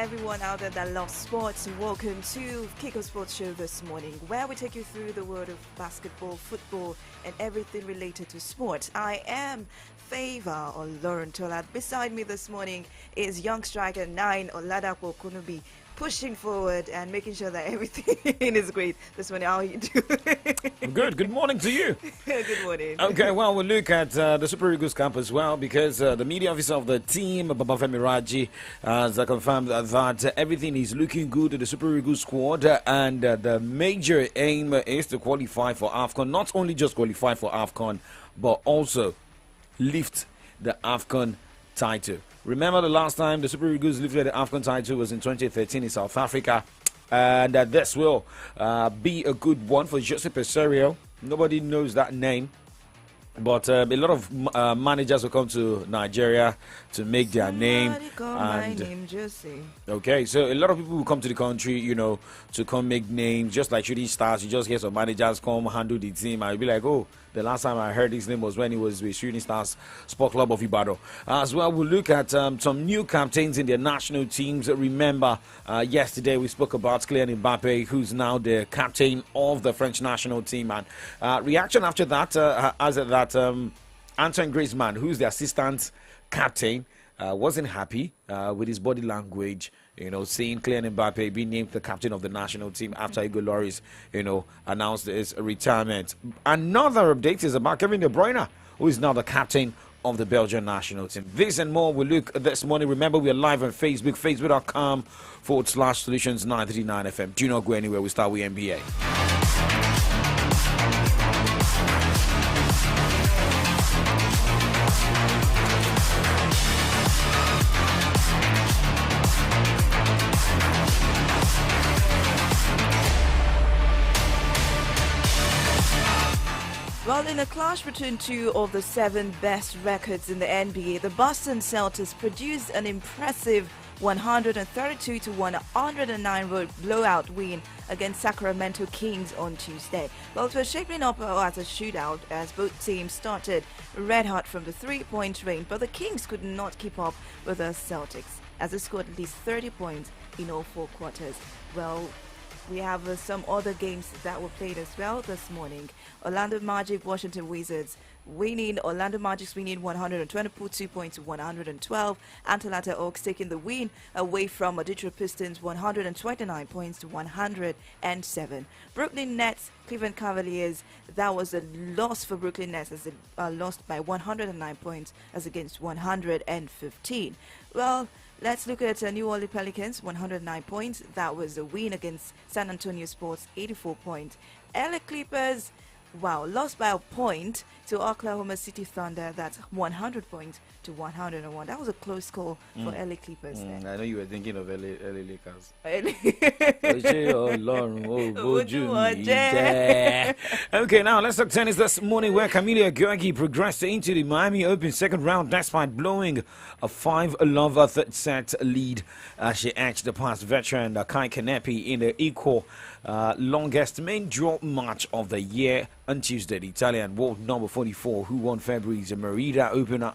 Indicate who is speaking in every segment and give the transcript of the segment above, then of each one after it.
Speaker 1: everyone out there that loves sports. Welcome to Kiko Sports Show this morning, where we take you through the world of basketball, football, and everything related to sports. I am Favor Olorontola. Beside me this morning is young striker 9 Oladapo Kunubi, pushing forward and making sure that everything is great this morning. How are you doing?
Speaker 2: I'm good. Good morning to you.
Speaker 1: Good morning.
Speaker 2: Okay, well, we'll look at the Super Eagles camp as well, because the media officer of the team, Babafemi Raji, has confirmed that everything is looking good to the Super Eagles squad, and the major aim is to qualify for AFCON. Not only just qualify for AFCON, but also lift the AFCON title. Remember the last time the Super Eagles lifted the AFCON title was in 2013 in South Africa, and this will be a good one for Jose Peseiro. Nobody knows that name, but a lot of managers will come to Nigeria to make their name.
Speaker 1: My name Jose.
Speaker 2: Okay, so a lot of people will come to the country, to come make names, just like shooting stars. You just hear some managers come handle the team, and you'll be like, oh, the last time I heard his name was when he was with Shooting Stars Sport Club of Ibadan. As well, we'll look at some new captains in their national teams. Remember, yesterday we spoke about Kylian Mbappe, who's now the captain of the French national team. And reaction after that, Antoine Griezmann, who's the assistant captain, wasn't happy with his body language. Seeing Kylian Mbappe being named the captain of the national team after Hugo Lloris, announced his retirement. Another update is about Kevin De Bruyne, who is now the captain of the Belgian national team. This and more we'll look at this morning. Remember, we are live on Facebook, facebook.com/Solutions 939 FM. Do not go anywhere. We start with NBA.
Speaker 1: Well, in a clash between two of the 7 best records in the NBA, the Boston Celtics produced an impressive 132-109 road blowout win against Sacramento Kings on Tuesday. Well, it was shaping up as a shootout as both teams started red hot from the three-point range, but the Kings could not keep up with the Celtics as they scored at least 30 points in all 4 quarters. Well, we have some other games that were played as well this morning. Orlando Magic, Washington Wizards winning. Orlando Magic's winning 122 points to 112. Atlanta Hawks taking the win away from Detroit Pistons 129 points to 107. Brooklyn Nets, Cleveland Cavaliers, that was a loss for Brooklyn Nets as they lost by 109 points as against 115. Well, let's look at New Orleans Pelicans, 109 points. That was a win against San Antonio Spurs, 84 points. LA Clippers, lost by a point to Oklahoma City Thunder. That's 100 points to 101. That was a close call for LA Clippers there.
Speaker 2: I know you were thinking of LA Lakers. Okay, now let's talk tennis this morning, where Camila Giorgi progressed into the Miami Open second round despite blowing a 5-love third set lead. She edged the past veteran Kai Kanepi in the equal longest main draw match of the year on Tuesday. The Italian world number 44, who won February's Merida Open,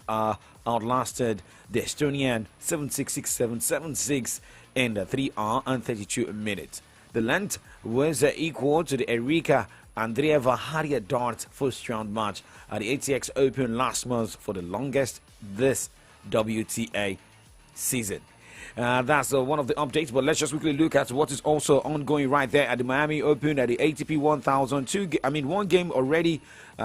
Speaker 2: outlasted the Estonian 7-6, 6-7, 7-6 in 3 hours and 32 minutes. The length was equal to the Erika Andreeva Harriet Dart first round match at the ATX Open last month for the longest this WTA season. That's one of the updates, but let's just quickly look at what is also ongoing right there at the Miami Open at the ATP 1000. One game already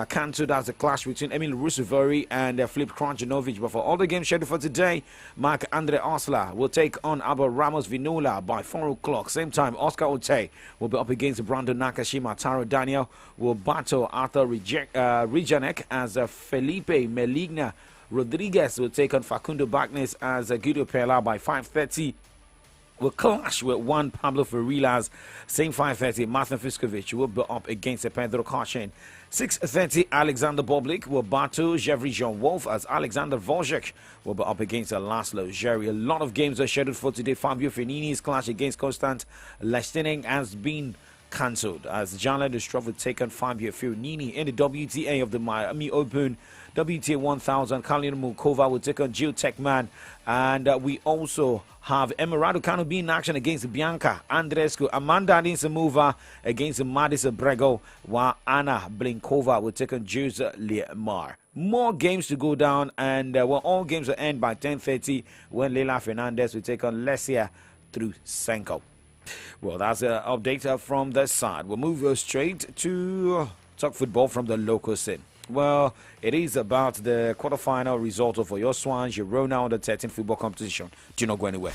Speaker 2: cancelled as a clash between Emil Rusevori and Filip Krajinovic. But for all the games scheduled for today, Marc-Andre Osler will take on Abel Ramos Vinola by 4 o'clock. Same time, Oscar Ote will be up against Brandon Nakashima. Taro Daniel will battle Arthur Rijanek as Felipe Meligna Rodriguez will take on Facundo Bagnes as Guido Pella by 5:30. Will clash with Juan Pablo Farilas. Same 5:30, Martin Fiskovic will be up against Pedro Kachin. 6:30, Alexander Boblik will battle Jeffrey Jean Wolf as Alexander Wojcik will be up against Laszlo Jerry. A lot of games are scheduled for today. Fabio Fernini's clash against Constant Lestening has been cancelled as Janla Dustrov would take on Fabio Fiorini in the WTA of the Miami Open. WTA 1000, Karolina Muchova will take on Jill Techman. And we also have Emirado Kanu being in action against Bianca Andreescu. Amanda Anisimova against Madison Brego, while Anna Blinkova will take on Jose Lemar. More games to go down, and all games will end by 10:30 when Leila Fernandez will take on Lesia Trusenko. Well, that's an update from the side. We'll move straight to talk football from the local scene. Well, it is about the quarterfinal result of your Swans Girona under 13 football competition. Do not go anywhere.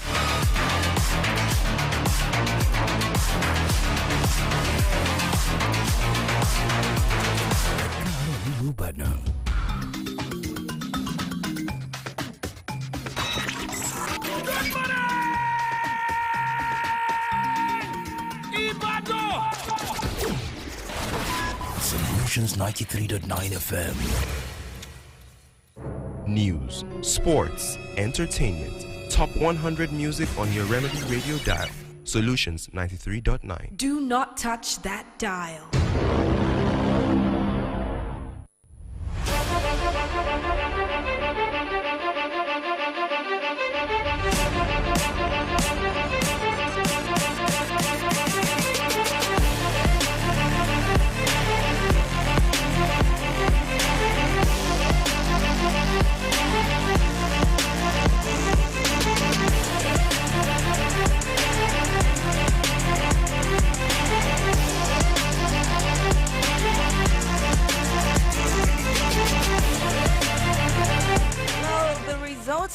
Speaker 3: Solutions 93.9 FM.
Speaker 4: News, sports, entertainment. Top 100 music on your Remedy Radio dial. Solutions 93.9.
Speaker 5: Do not touch that dial.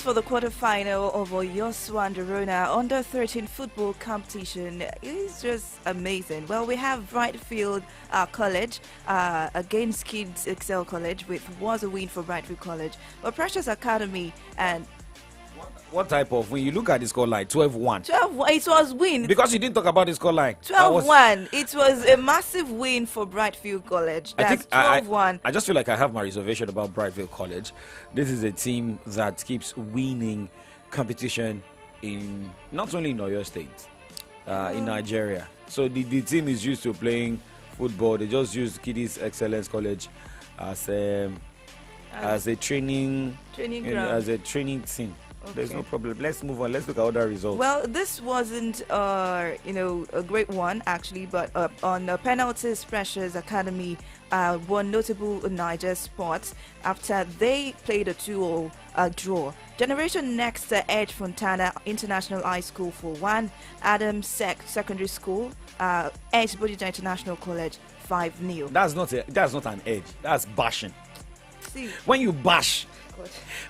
Speaker 1: For the quarterfinal of Oyoswan Girona under 13 football competition is just amazing. Well, we have Brightfield College against Kids Excel College, with was a win for Brightfield College. But Precious Academy and
Speaker 2: what type of, when you look at the scoreline, 12-1?
Speaker 1: 12-1, it was win.
Speaker 2: Because you didn't talk about the scoreline.
Speaker 1: 12-1. It was a massive win for Brightfield College. That's 12-1.
Speaker 2: I just feel like I have my reservation about Brightfield College. This is a team that keeps winning competition in not only in Oyo State, in Nigeria. So the team is used to playing football. They just use Kiddies Excellence College as a training
Speaker 1: ground.
Speaker 2: As a training team. Okay. There's no problem. Let's move on. Let's look at other results.
Speaker 1: Well, this wasn't, a great one actually, but on penalties, Precious Academy won notable Niger Sports after they played a 2-0 draw. Generation Next edged Fontana International High School 4-1. Adams Secondary School edged Bodija International College 5-0.
Speaker 2: That's not an edge. That's bashing.
Speaker 1: See,
Speaker 2: when you bash.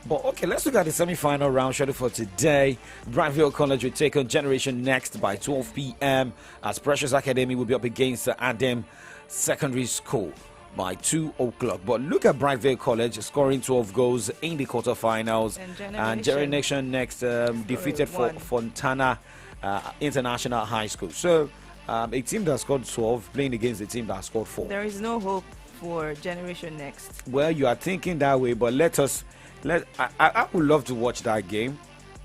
Speaker 2: But okay, let's look at the semi-final round scheduled for today. Brightfield College will take on Generation Next by 12 p.m. as Precious Academy will be up against Adam Secondary School by 2 o'clock. But look at Brightfield College scoring 12 goals in the quarterfinals, and Generation Next defeated Fontana International High School. So a team that scored 12 playing against a team that scored 4.
Speaker 1: There is no hope for Generation Next.
Speaker 2: Well, you are thinking that way, but I would love to watch that game.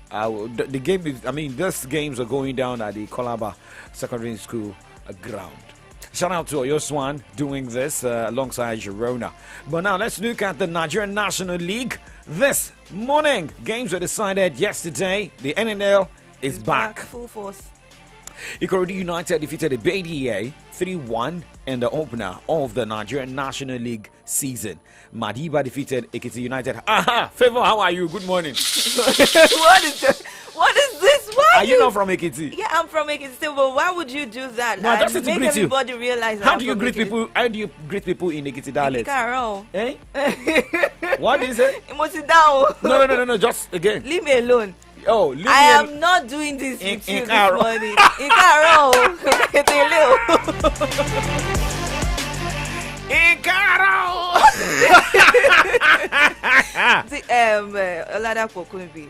Speaker 2: The game is, these games are going down at the Colaba Secondary School ground. Shout out to Oyoswan doing this alongside Girona. But now let's look at the Nigerian National League. This morning, games were decided yesterday. The NNL is back.
Speaker 1: Full force.
Speaker 2: Ikorodu United defeated the BDA 3-1 in the opener of the Nigerian National League season. Madiba defeated Ekiti United. Aha! Favor, how are you? Good morning.
Speaker 1: What is this? Why
Speaker 2: are you not from Ekiti?
Speaker 1: Yeah, I'm from Ekiti still, but why would you do that?
Speaker 2: No, just to
Speaker 1: make
Speaker 2: greet
Speaker 1: everybody realize
Speaker 2: how do you greet people? How do you greet people in Ekiti dialect? Eh? What is it? No, just again.
Speaker 1: Leave me alone.
Speaker 2: Oh,
Speaker 1: I am not doing this with you this morning. Oladapo Kunubi.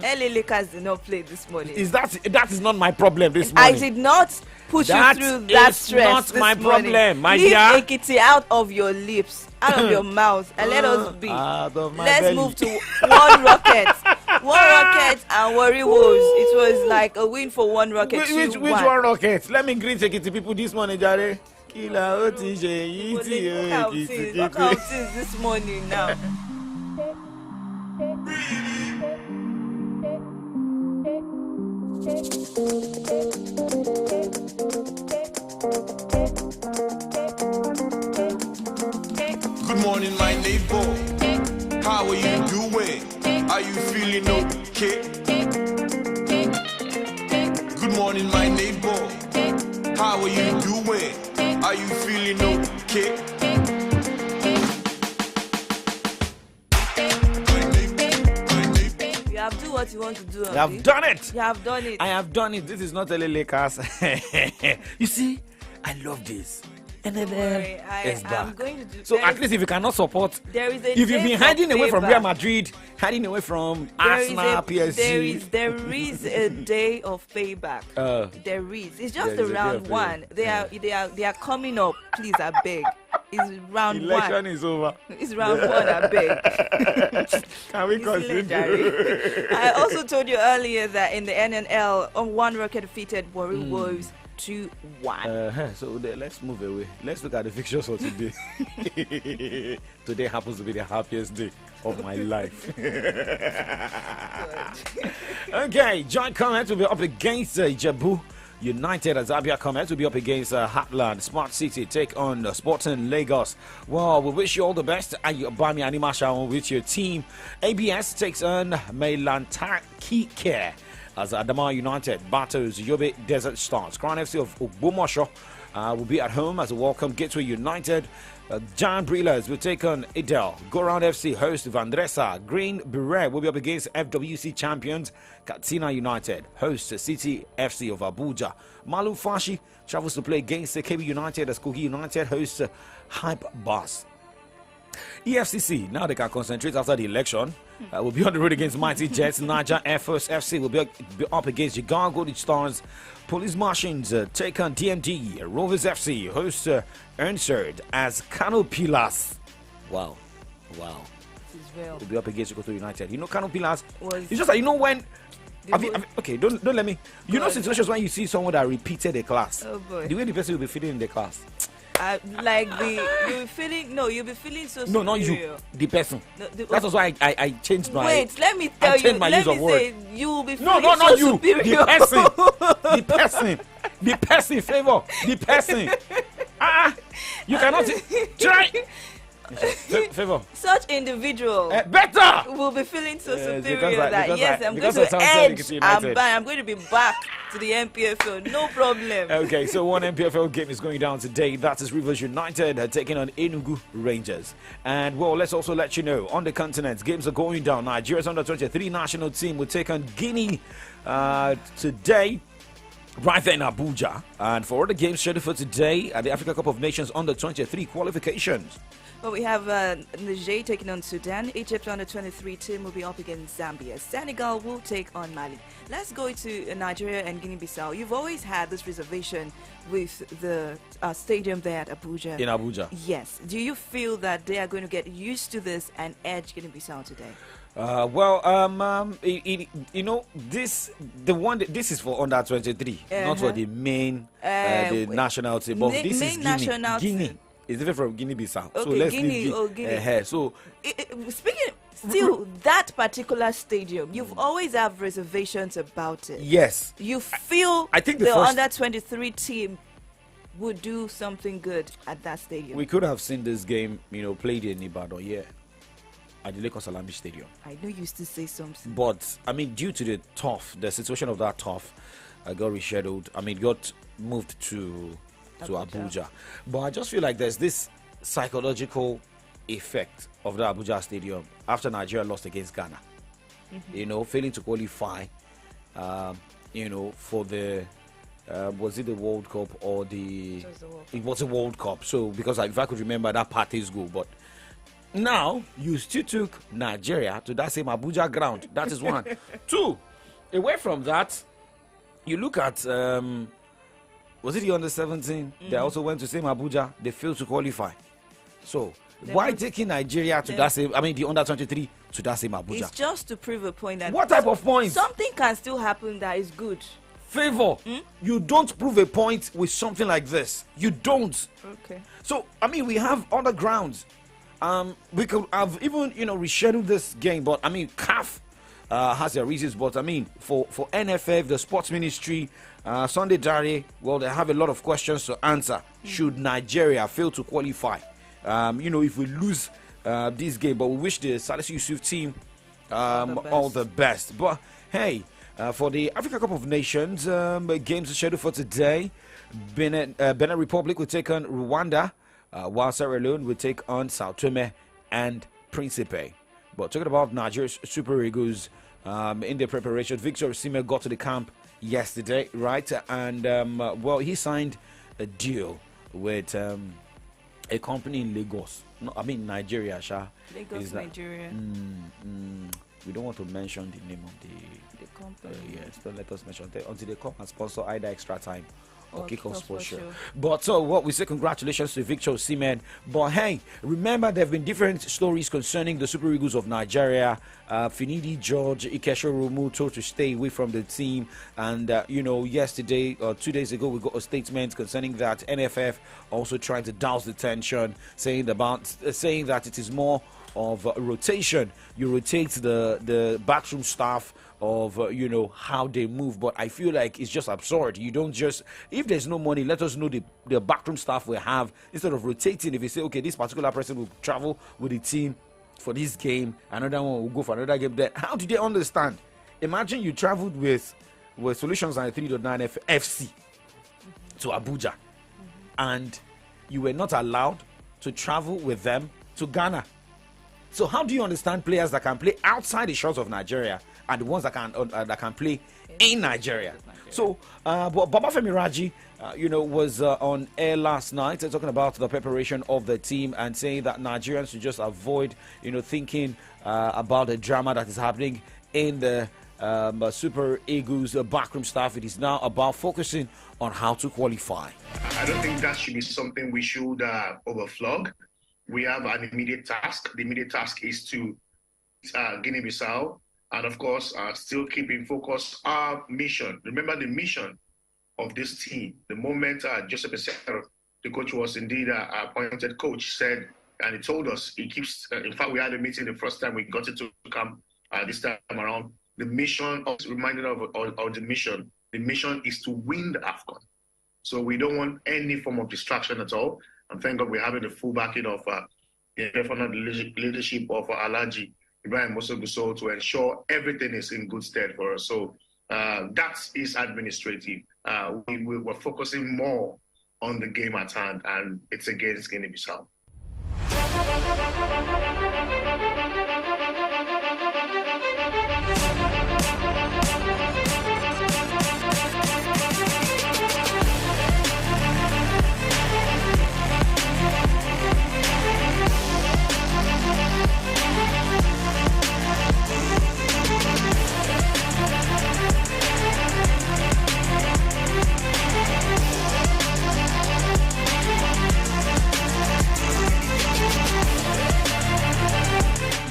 Speaker 1: LA Lakers did not play this morning.
Speaker 2: That is not my problem this morning.
Speaker 1: I did not push you through that stress.
Speaker 2: That's not my problem, my
Speaker 1: dear.
Speaker 2: Leave
Speaker 1: Ekiti out of your lips, out of your mouth, and let us be. Let's move to one rocket. One Rocket and Warri Wolves. It was like a win for One Rocket.
Speaker 2: Which one Rocket? Let me greet the people this morning, Jare. Kila Otije,
Speaker 1: Look how it is this morning now.
Speaker 6: Good morning, my neighbor. How are you doing? Are you feeling okay? Good morning, my neighbor. How are you doing? Are you feeling okay?
Speaker 1: You have do what you want to do.
Speaker 2: I have done it.
Speaker 1: You have done it.
Speaker 2: I have done it. This is not LA Lakers. You see, I love this. And then it's
Speaker 1: I'm
Speaker 2: back.
Speaker 1: going to do.
Speaker 2: So at least if you cannot support,
Speaker 1: there is a
Speaker 2: if you've
Speaker 1: day
Speaker 2: been
Speaker 1: for
Speaker 2: hiding away from
Speaker 1: payback.
Speaker 2: Real Madrid, hiding away from Arsenal, PSG.
Speaker 1: There is a day of payback. There is. It's just
Speaker 2: there is
Speaker 1: the
Speaker 2: a
Speaker 1: round
Speaker 2: day of
Speaker 1: one. They are coming up. Please, I beg. It's round
Speaker 2: Election
Speaker 1: one.
Speaker 2: is over.
Speaker 1: It's round one. I beg.
Speaker 2: Can we
Speaker 1: It's late,
Speaker 2: continue?
Speaker 1: Jare. I also told you earlier that in the NNL, One Rocket defeated Warri Wolves 2-1.
Speaker 2: So let's move away. Let's look at the fixtures for today. Today happens to be the happiest day of my life. Okay, John Comment will be up against Ijebu United, as Abia Comment will be up against Heartland. Smart City take on Sporting Lagos. Well, we wish you all the best. Ayobami Animasha with your team. ABS takes on Meilantaki as Adama United battles Yobe Desert Stars. Crown FC of Ogbomoso will be at home as a welcome Gateway United. Giant Breelers will take on Idel. Go Round FC host Vandresa. Green Beret will be up against FWC champions Katsina United. Host City FC of Abuja. Malu Fashi travels to play against KB United as Kogi United hosts Hype Boss. EFCC, now they can concentrate after the election. Will be on the road against Mighty Jets. Niger Air Force FC will be up against Jigar Golden Stars. Police Martians take on DMD. Rovers FC hosts Ernserd as Kano Pillars. Wow.
Speaker 1: Israel
Speaker 2: Will be up against Sokoto United. You know Kano Pillars?
Speaker 1: was.
Speaker 2: It's just like, you know when... okay, don't let me... You know situations when you see someone that repeated a class.
Speaker 1: Oh boy.
Speaker 2: The way the person will be feeling in the class.
Speaker 1: You'll be feeling so
Speaker 2: No, not
Speaker 1: superior.
Speaker 2: you. The person.
Speaker 1: No,
Speaker 2: That's also why I changed my...
Speaker 1: Wait, let me tell you.
Speaker 2: changed my
Speaker 1: Let
Speaker 2: use
Speaker 1: me
Speaker 2: of
Speaker 1: say, you will be
Speaker 2: No,
Speaker 1: feeling
Speaker 2: no,
Speaker 1: so
Speaker 2: not you.
Speaker 1: superior.
Speaker 2: The person. The person, favor. The person. You cannot try. Favor.
Speaker 1: Such individual
Speaker 2: Better.
Speaker 1: will be feeling so
Speaker 2: Yes,
Speaker 1: superior
Speaker 2: because
Speaker 1: that I'm
Speaker 2: because
Speaker 1: going
Speaker 2: of
Speaker 1: to
Speaker 2: Samsung
Speaker 1: edge.
Speaker 2: United.
Speaker 1: I'm going to be back to the MPFL. No problem.
Speaker 2: Okay, so one MPFL game is going down today. That is Rivers United taking on Enugu Rangers. And well, let's also let you know on the continent, games are going down. Nigeria's under 23 national team will take on Guinea today. Right there in Abuja. And for other games scheduled for today at the Africa Cup of Nations under 23 qualifications.
Speaker 1: Well, we have Niger taking on Sudan. Egypt under 23 team will be up against Zambia. Senegal will take on Mali. Let's go to Nigeria and Guinea-Bissau. You've always had this reservation with the stadium there at Abuja.
Speaker 2: In Abuja.
Speaker 1: Yes. Do you feel that they are going to get used to this and edge Guinea-Bissau today? This is for under 23, not for the main the national team. But this is Guinea.
Speaker 2: It's different from Guinea-Bissau.
Speaker 1: Okay,
Speaker 2: So let's
Speaker 1: Guinea.
Speaker 2: leave
Speaker 1: Guinea.
Speaker 2: so
Speaker 1: Still, that particular stadium, you've always have reservations about it.
Speaker 2: yes,
Speaker 1: You feel
Speaker 2: I think the
Speaker 1: the
Speaker 2: first-
Speaker 1: under 23 team would do something good at that stadium.
Speaker 2: we could have seen this game, played in Ibadan, at the Lagos Salami Stadium.
Speaker 1: I know you used to say something.
Speaker 2: But I mean, due to the situation of that turf, I got rescheduled. I mean, got moved to Abuja. But I just feel like there's this psychological effect of the Abuja Stadium after Nigeria lost against Ghana. Failing to qualify. For the was it the World Cup or the? It was a World Cup. So because if I could remember that party's goal, but. Now, you still took Nigeria to that same Abuja ground. That is one. Two, away from that, you look at, was it the under 17? They also went to same Abuja. They failed to qualify. So, why taking Nigeria to that same, the under 23 to that same Abuja.
Speaker 1: It's just to prove a point that
Speaker 2: What type of point?
Speaker 1: something can still happen that is good.
Speaker 2: Favor. You don't prove a point with something like this. You don't.
Speaker 1: Okay.
Speaker 2: So, I mean, we have other grounds. We could have even, rescheduled this game, but I mean, CAF has their reasons. But I mean, for NFF, the sports ministry, Sunday Dare, well, they have a lot of questions to answer. Should Nigeria fail to qualify? If we lose this game, but we wish the Salisu Yusuf team all the best. But hey, for the Africa Cup of Nations, games are scheduled for today. Benin Republic will take on Rwanda, while Sierra Leone will take on Sao Tome and Principe. But talking about Nigeria's Super Eagles, in their preparation, Victor Osimhen got to the camp yesterday, right? And he signed a deal with a company in Lagos. No, I mean Nigeria, Sha.
Speaker 1: Lagos, Nigeria.
Speaker 2: We don't want to mention the name of the
Speaker 1: company.
Speaker 2: Yes, don't let us mention it until they come and sponsor either Extra Time or Kickoff Sports Show.
Speaker 1: Show.
Speaker 2: But so what we say, congratulations to Victor Osimhen. But hey, remember there have been different stories concerning the Super Eagles of Nigeria. Finidi George Ikechukwu told to stay away from the team, and yesterday or 2 days ago we got a statement concerning that NFF also trying to douse the tension, saying that it is more of rotation. You rotate the backroom staff of how they move, but I feel like it's just absurd. You don't just, if there's no money, let us know the backroom staff we have instead of rotating. If you say, okay, this particular person will travel with the team for this game, another one will go for another game, then how do they understand? Imagine you traveled with Solutions 93.9 FC to Abuja, and you were not allowed to travel with them to Ghana. So how do you understand players that can play outside the shores of Nigeria and the ones that can play in Nigeria? So, but Babafemi Raji, was on air last night talking about the preparation of the team and saying that Nigerians should just avoid, thinking about the drama that is happening in the Super Eagles backroom staff. It is now about focusing on how to qualify.
Speaker 7: I don't think that should be something we should overflog. We have an immediate task. The immediate task is to Guinea-Bissau, and of course, still keeping focus our mission. Remember the mission of this team. The moment Joseph Esero, the coach, was indeed appointed coach, said, and he told us, he keeps, in fact, we had a meeting the first time we got into camp this time around. The mission, reminded of the mission. The mission is to win the AFCON. So we don't want any form of distraction at all. And thank God we're having the full backing of the leadership of Alhaji Ibrahim Musa Gusau to ensure everything is in good stead for us. So that is administrative. We're focusing more on the game at hand, and it's against Guinea-Bissau.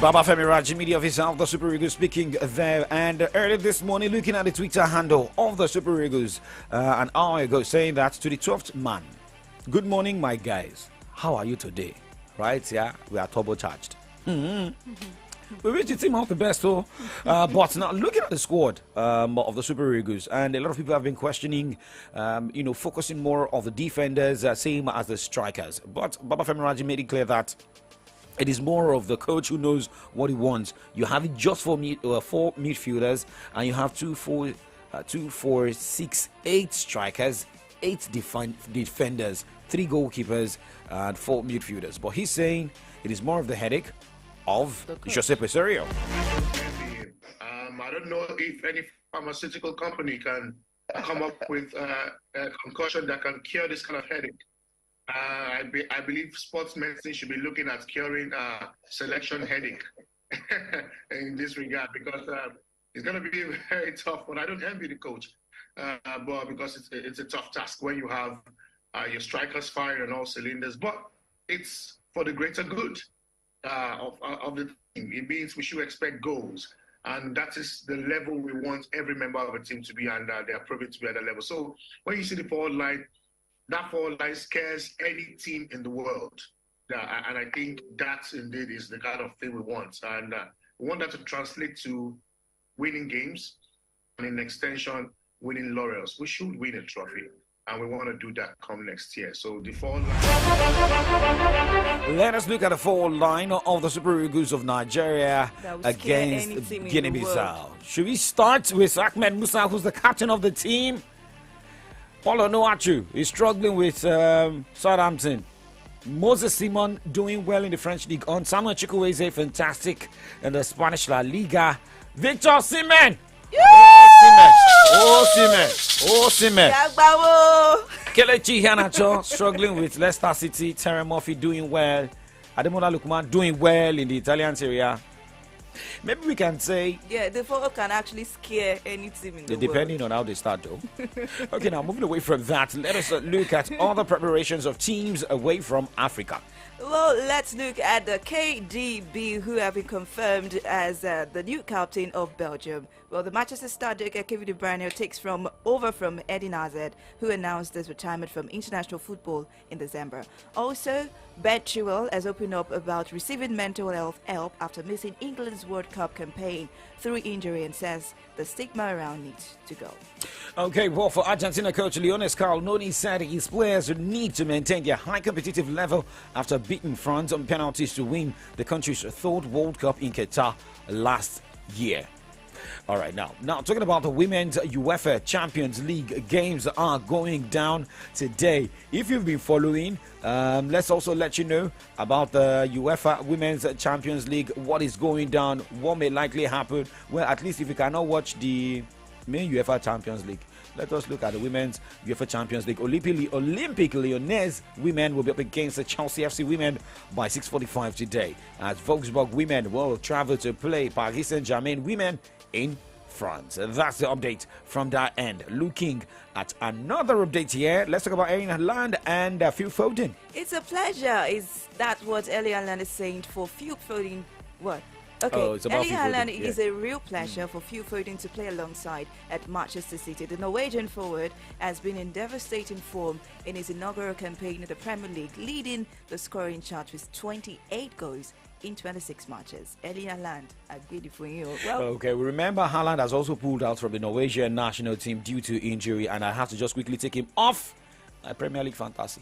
Speaker 2: Babafemi Raji, media officer of the Super Eagles, speaking there. And earlier this morning, looking at the Twitter handle of the Super Eagles an hour ago, saying that to the 12th man, good morning, my guys. How are you today? Right? Yeah, we are turbocharged. We wish the team all the best, though. But now, looking at the squad of the Super Eagles, and a lot of people have been questioning, focusing more of the defenders, same as the strikers. But Babafemi Raji made it clear that it is more of the coach who knows what he wants. You have it just for four midfielders, and you have 2, 4, 6, 8 strikers, 8 defenders, 3 goalkeepers, and 4 midfielders. But he's saying it is more of the headache of Jose Peseiro.
Speaker 7: I don't know if any pharmaceutical company can come up with a concoction that can cure this kind of headache. I believe sports medicine should be looking at curing selection headache in this regard, because it's going to be very tough. But I don't envy the coach, but because it's a tough task when you have your strikers firing on all cylinders. But it's for the greater good. of the team. It means we should expect goals. And that is the level we want every member of a team to be, and they are proving to be at that level. So when you see the forward line, that forward line scares any team in the world. And I think that indeed is the kind of thing we want. And we want that to translate to winning games and in extension, winning laurels. We should win a trophy. And we want to do that come next year. So the forward line.
Speaker 2: Let us look at the forward line of the Super Eagles of Nigeria
Speaker 1: That will scare any
Speaker 2: against
Speaker 1: team in the
Speaker 2: Guinea-Bissau.
Speaker 1: world.
Speaker 2: Should we start with Ahmed Musa, who's the captain of the team? Paulo Onuachu is struggling with Southampton. Moses Simon doing well in the French League On. Samuel Chukwueze fantastic in the Spanish La Liga. Victor Osimhen! Osimhen!
Speaker 1: Yagbawo!
Speaker 2: Kelechi Iheanacho struggling with Leicester City. Terry Murphy doing well. Ademola Lookman doing well in the Italian Serie A. Maybe we can say,
Speaker 1: Yeah, the forward can actually scare any team in the world.
Speaker 2: depending on how they start, though. Okay, now moving away from that, let us look at other preparations of teams away from Africa.
Speaker 1: Well, let's look at the KDB, who have been confirmed as the new captain of Belgium. Well, the Manchester star Kevin De Bruyne takes over from Eden Hazard, who announced his retirement from international football in December. Also, Ben Chilwell has opened up about receiving mental health help after missing England's World Cup campaign through injury and says the stigma around needs to go.
Speaker 2: Okay, well, for Argentina coach Lionel Scaloni said his players need to maintain their high competitive level after beating France on penalties to win the country's third World Cup in Qatar last year. All right, now talking about the women's UEFA Champions League games are going down today. If you've been following, let's also let you know about the UEFA Women's Champions League, what is going down, what may likely happen. Well, at least if you cannot watch the main UEFA Champions League, let us look at the Women's UEFA Champions League. Olympic Lyonnais women will be up against the Chelsea FC women by 6:45 today, as Wolfsburg women will travel to play Paris Saint-Germain women in France. That's the update from that end. Looking at another update here, let's talk about Erling Haaland and Phil Foden.
Speaker 1: It's a pleasure. Is that what Erling Haaland is saying for Phil Foden? What? Okay,
Speaker 2: Oh, it's about
Speaker 1: Erling
Speaker 2: Phil Foden,
Speaker 1: Haaland
Speaker 2: yeah.
Speaker 1: is a real pleasure for Phil Foden to play alongside at Manchester City. The Norwegian forward has been in devastating form in his inaugural campaign in the Premier League, leading the scoring chart with 28 goals in 26 matches. Erling Haaland, a beautiful you. Well,
Speaker 2: Okay, we remember Haaland has also pulled out from the Norwegian national team due to injury, and I have to just quickly take him off my Premier League fantasy.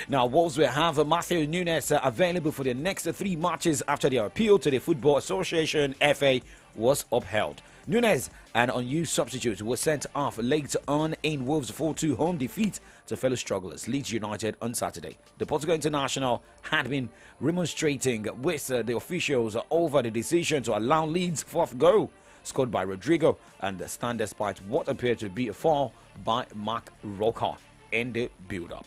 Speaker 2: Now, Wolves will have Matthew Nunes available for the next 3 matches after their appeal to the Football Association FA was upheld. Nunes, an unused substitute, was sent off late on in Wolves' 4-2 home defeat to fellow strugglers Leeds United on Saturday. The Portugal international had been remonstrating with the officials over the decision to allow Leeds' 4th goal, scored by Rodrigo, and stand despite what appeared to be a foul by Mark Roca in the build-up.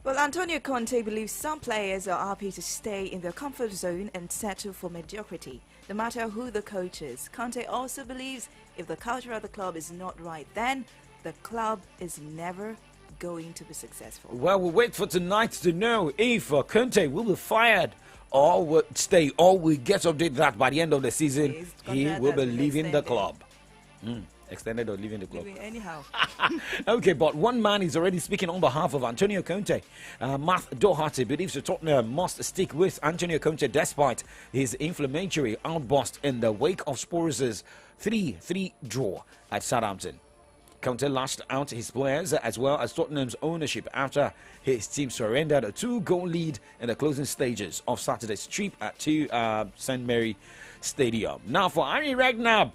Speaker 1: Well, Antonio Conte believes some players are happy to stay in their comfort zone and settle for mediocrity, no matter who the coach is. Conte also believes if the culture of the club is not right, then the club is never going to be successful.
Speaker 2: Well, we'll wait for tonight to know if Conte will be fired or will stay, or we get to update that by the end of the season.
Speaker 1: His
Speaker 2: He
Speaker 1: contract
Speaker 2: will
Speaker 1: has
Speaker 2: be
Speaker 1: been
Speaker 2: leaving the
Speaker 1: extended.
Speaker 2: club. Extended or leaving the club.
Speaker 1: Anyhow.
Speaker 2: Okay, but one man is already speaking on behalf of Antonio Conte. Matt Doherty believes that Tottenham must stick with Antonio Conte despite his inflammatory outburst in the wake of Spurs' 3-3 draw at Southampton. Conte lashed out his players as well as Tottenham's ownership after his team surrendered a 2-goal lead in the closing stages of Saturday's trip to St. Mary Stadium. Now for Harry Redknapp,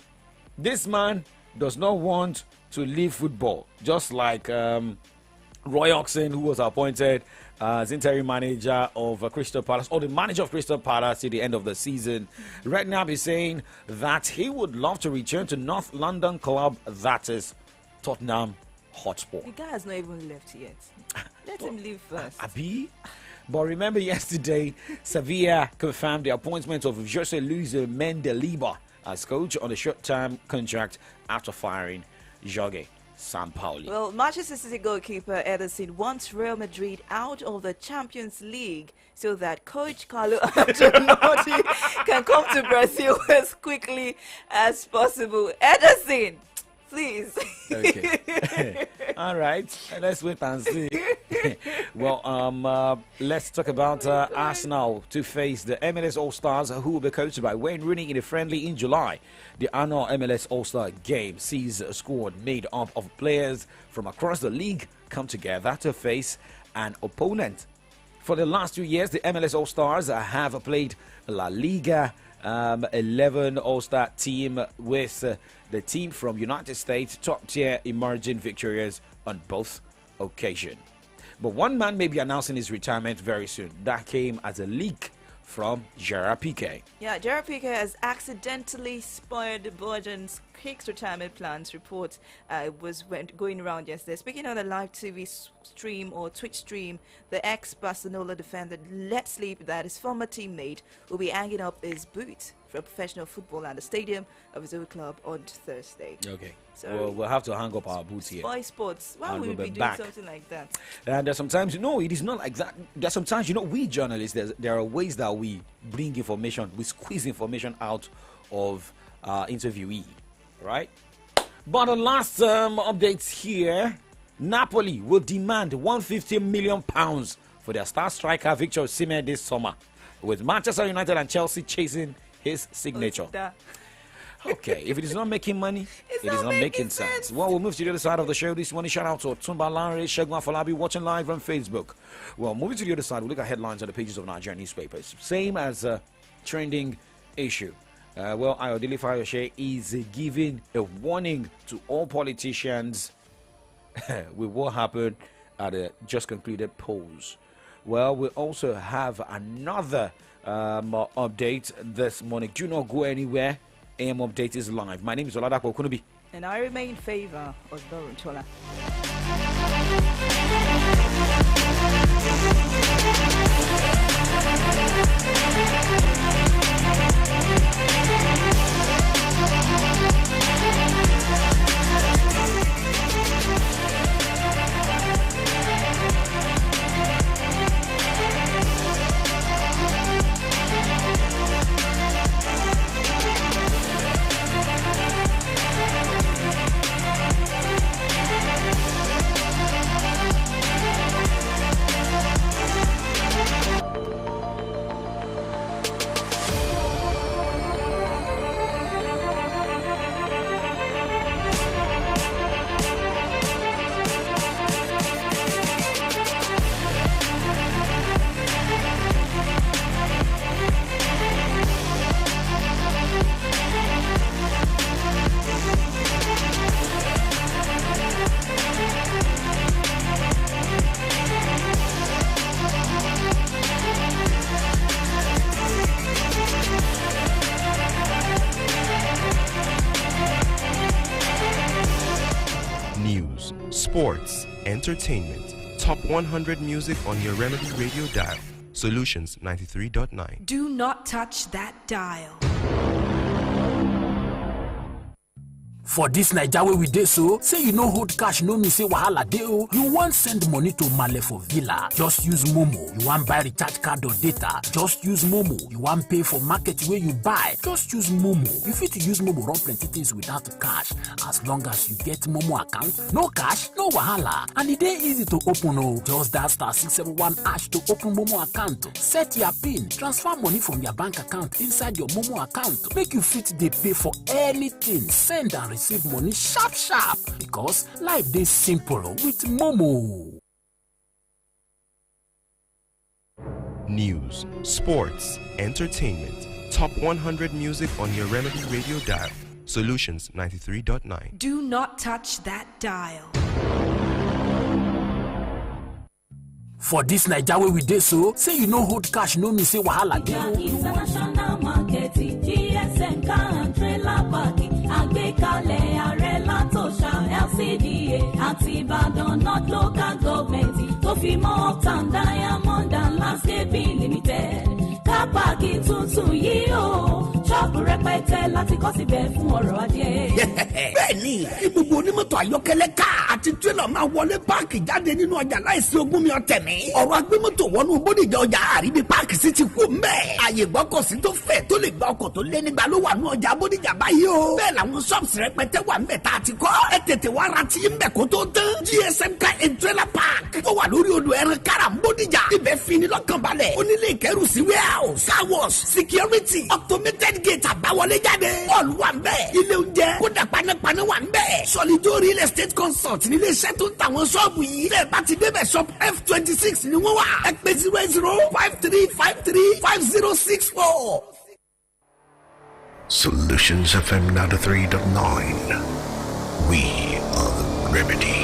Speaker 2: this man does not want to leave football, just like Roy Hodgson, who was appointed as interim manager of Crystal Palace, or the manager of Crystal Palace till the end of the season. Redknapp is saying that he would love to return to North London club, that is Tottenham Hotspur.
Speaker 1: The guy has not even left yet. Let him leave first.
Speaker 2: Abi? But remember yesterday, Sevilla confirmed the appointment of Jose Luis Mendilibar as coach on a short-term contract after firing Jorge Sampaoli.
Speaker 1: Well, Manchester City goalkeeper Ederson wants Real Madrid out of the Champions League so that coach Carlo Ancelotti can come to Brazil as quickly as possible. Ederson, please.
Speaker 2: Okay. All right. Let's wait and see. Well, let's talk about Arsenal to face the MLS All-Stars, who will be coached by Wayne Rooney in a friendly in July. The annual MLS All-Star game sees a squad made up of players from across the league come together to face an opponent. For the last 2 years, the MLS All-Stars have played La Liga 11 All-Star team with the team from United States, top tier, emerging victorious on both occasions. But one man may be announcing his retirement very soon. That came as a leak from Gerard Piqué.
Speaker 1: Yeah, Gerard Piqué has accidentally spoiled Bojan's Kicks retirement plans. Report went going around yesterday. Speaking on a live TV stream or Twitch stream, the ex-Barcelona defender let slip that his former teammate will be hanging up his boot for professional football at the stadium of his old club on Thursday.
Speaker 2: Okay.
Speaker 1: So
Speaker 2: we'll have to hang up our boots here.
Speaker 1: Spy Sports. Why
Speaker 2: And
Speaker 1: would we
Speaker 2: we'll
Speaker 1: be
Speaker 2: be
Speaker 1: doing
Speaker 2: back.
Speaker 1: something like that?
Speaker 2: And there's sometimes, it is not like that. There's sometimes, we journalists, there are ways that we bring information, we squeeze information out of interviewee, right? But the last updates here, Napoli will demand £150 million for their star striker Victor Osimhen this summer, with Manchester United and Chelsea chasing his signature. Okay, if it is not making money, it is not making sense. Well, we'll move to the other side of the show this morning. Shout out to Tumba Lanre, Shegun Afolabi, watching live on Facebook. Well, moving to the other side, we'll look at headlines on the pages of Nigerian newspapers. Same as trending issue. Ayodele Fayose is giving a warning to all politicians with what happened at the just concluded polls. Well, we also have another update this morning. Do not go anywhere. AM Update is live. My name is Oladapo Kunubi.
Speaker 1: And I remain in favor of Dorun Chola.
Speaker 4: News, sports, entertainment, top 100 music on your Remedy Radio dial. Solutions 93.9.
Speaker 5: Do not touch that dial.
Speaker 3: For this Naija wey we dey so, say you no hold cash no mean say wahala dey o. You wan send money to Male for Villa, just use Momo. You wan buy recharge card or data, just use Momo. You wan pay for market wey you buy, just use Momo. You fit use Momo run plenty things without cash, as long as you get Momo account. No cash, no wahala, and e dey easy to open o. Just dial *671# to open Momo account. Set your PIN, transfer money from your bank account inside your Momo account. Make you fit dey pay for anything, send and receive money sharp sharp, because life dey simple with Momo.
Speaker 4: News, sports, entertainment, top 100 music on your Remedy Radio dial. Solutions 93.9.
Speaker 5: Do not touch that dial.
Speaker 3: For this Naija wey we dey so, say you no hold cash no mean say wahala dey o.
Speaker 8: International market, GSM car and trailer parking, àgbékalẹ̀ ààrẹ látòṣà LCDA àti Ìbàdàn North Local Government tó fi mọ́ Uptown Diamond and Landscaping Limited. Car parking tuntun yìí o. ṣọ́ọ̀bù rẹpẹtẹ láti kọ́ síbẹ̀ fún ọrọ̀ ajé.
Speaker 3: Bẹ́ẹ̀ni, kí gbogbo onímọ́tò ayọ́kẹ́lẹ́ ká àti tírélà máa wọlé páàkì jáde nínú ọjà láìsí ogún mi ọ̀tẹ̀ mi. Ọ̀rọ̀ agbémọ́tò wọnú Bódìjà ọjà àríbi páàkì sí ti kú mbẹ́. Àyè gbọ́kọ̀sí tó fẹ̀ tó lè gba ọkọ̀ tó lé nígbà ló wà ní ọjà Bódìjà báyìí o. Bẹ́ẹ̀ làwọn ṣọ́ọ̀bù rẹpẹtẹ wà mbẹ̀ tá a ti kọ́. Ẹ tètè wá ra tí mbẹ̀ kó tó tán. GSM Car and Trailer Park tó wà lórí odò ẹran kára Bódìjà. Ibẹ̀ fini lọ́kàn balẹ̀. Onílé ìkẹ́rù sí warehouse, car wash, security, automated gate àbáwọlé jáde. All wà mbẹ̀. Ilé oúnjẹ kódà panápaná wà mbẹ̀. Solido Real Estate Consult nílé iṣẹ́ tó ń tàwọn ṣọ́ọ̀bù yìí. Ilé bá ti débẹ̀ shop F26 ni wọ́n wà. Ẹ pè 0053535064.
Speaker 9: Solutions FM 93.9. We are the remedy.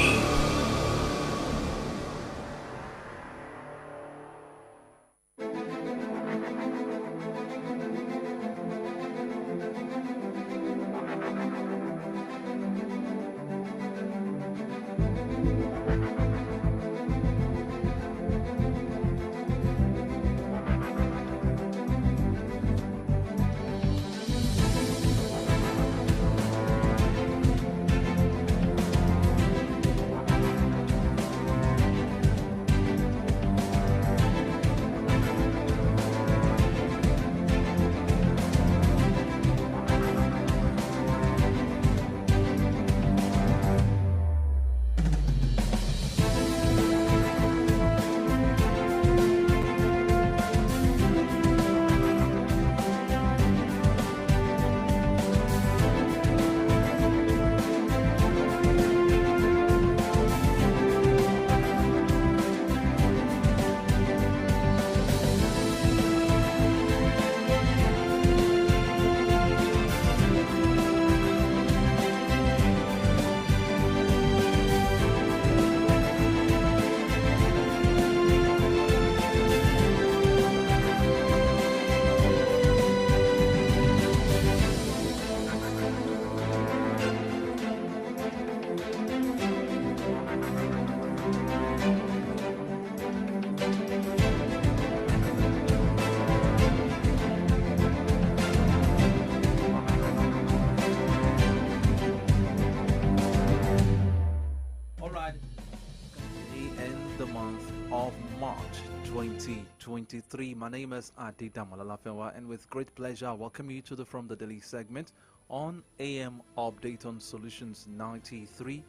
Speaker 10: of March 2023. My name is Adida Malalafewa, and with great pleasure I welcome you to the From the Daily segment on AM Update on Solutions 93.9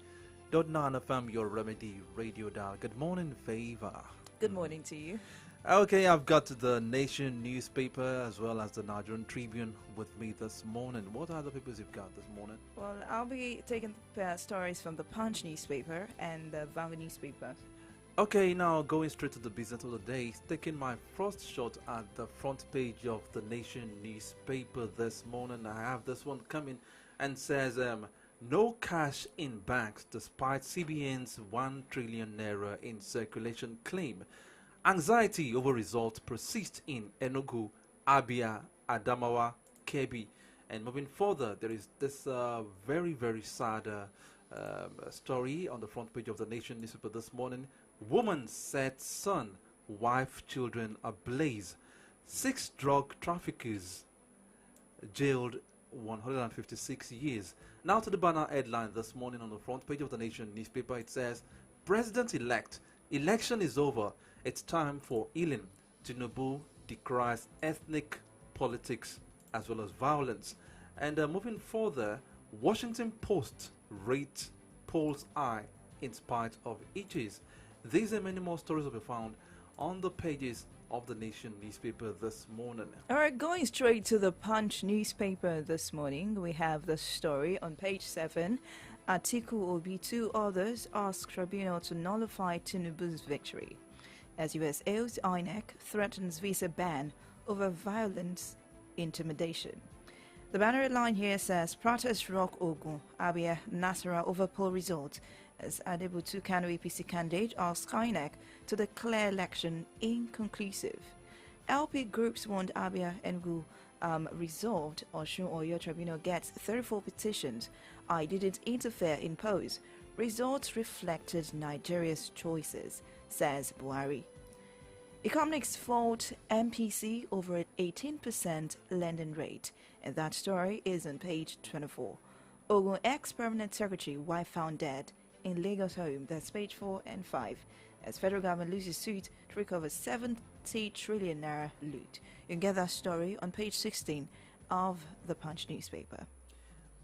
Speaker 10: FM, your remedy radio dial. Good morning, Favor.
Speaker 1: Good morning to you.
Speaker 10: Okay, I've got the Nation newspaper as well as the Nigerian Tribune with me this morning. What other papers you've got this morning?
Speaker 1: Well, I'll be taking stories from the Punch newspaper and the Vanguard newspaper.
Speaker 10: Okay, now going straight to the business of the day, taking my first shot at the front page of the Nation newspaper this morning. I have this one coming and says, no cash in banks despite CBN's 1 trillion naira in circulation claim. Anxiety over results persists in Enugu, Abia, Adamawa, Kebbi. And moving further, there is this very, very sad story on the front page of the Nation newspaper this morning. Woman set son, wife, children ablaze. 6 drug traffickers jailed 156 years. Now to the banner headline this morning on the front page of the Nation newspaper. It says, President-elect, election is over. It's time for healing. Tinubu decries ethnic politics as well as violence. And moving further, Washington Post rate polls high in spite of itches. These and many more stories will be found on the pages of the Nation newspaper this morning.
Speaker 1: All right, going straight to the Punch newspaper this morning, we have the story on page 7. Atiku Obi, 2 others ask tribunal to nullify Tinubu's victory. As USA's INEC threatens visa ban over violence intimidation. The banner line here says, protest rock Ogun, Abia, Nasara over poll results as Adebutu Kano APC candidate asks INEC to declare election inconclusive. LP groups want Abia Enugu resolved. Osun Oyo Tribunal gets 34 petitions. I didn't interfere in polls. Results reflected Nigeria's choices, says Buhari. Economics fault MPC over an 18% lending rate. And that story is on page 24. Ogun ex-permanent secretary wife found dead in Lagos home. That's page 4 and 5. As federal government loses suit to recover 70 trillion naira loot. You can get that story on page 16 of the Punch newspaper.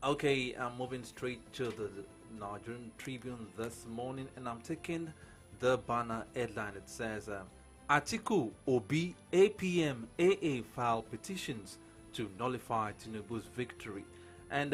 Speaker 10: Okay, I'm moving straight to the Nigerian Tribune this morning, and I'm taking the banner headline. It says, Atiku, Obi, APM, AA file petitions to nullify Tinubu's victory. And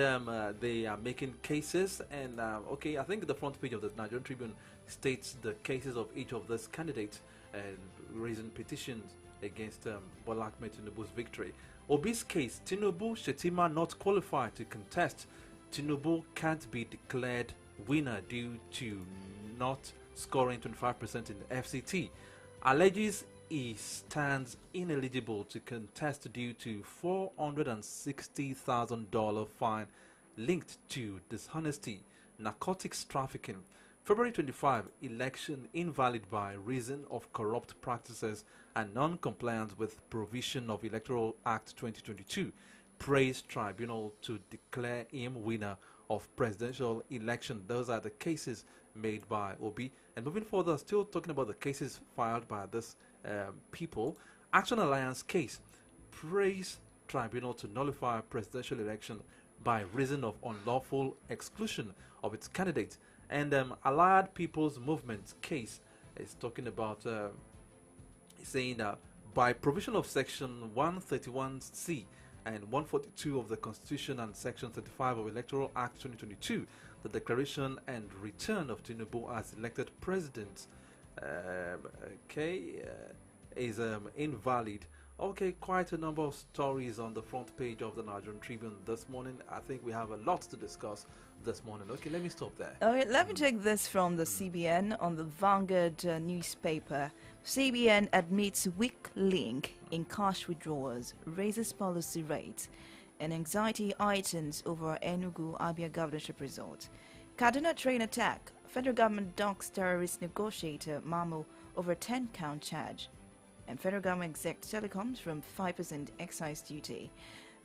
Speaker 10: they are making cases, and okay, I think the front page of the Nigerian Tribune states the cases of each of these candidates and raising petitions against Bola Ahmed Tinubu's victory. Obi's case, Tinubu, Shetima not qualified to contest. Tinubu can't be declared winner due to not scoring 25% in the FCT. Alleges he stands ineligible to contest due to $460,000 fine linked to dishonesty, narcotics trafficking. February 25, election invalid by reason of corrupt practices and non-compliance with provision of Electoral Act 2022. Praise tribunal to declare him winner of presidential election. Those are the cases made by Obi. And moving further, still talking about the cases filed by this people. Action Alliance case. Praise tribunal to nullify presidential election by reason of unlawful exclusion of its candidate. And Allied People's Movement case is talking about saying that by provision of section 131C and 142 of the Constitution and section 35 of Electoral Act 2022, the declaration and return of Tinubu as elected president is invalid. Okay, quite a number of stories on the front page of the Nigerian Tribune this morning. I think we have a lot to discuss this morning. Okay, let me stop there.
Speaker 1: Okay, let me take this from the CBN on the Vanguard newspaper. CBN admits weak link in cash withdrawals, raises policy rates, and anxiety heightens over Enugu Abia governorship result. Kaduna train attack. Federal government docks terrorist negotiator Mamo over 10-count charge. And federal government exempt telecoms from 5% excise duty.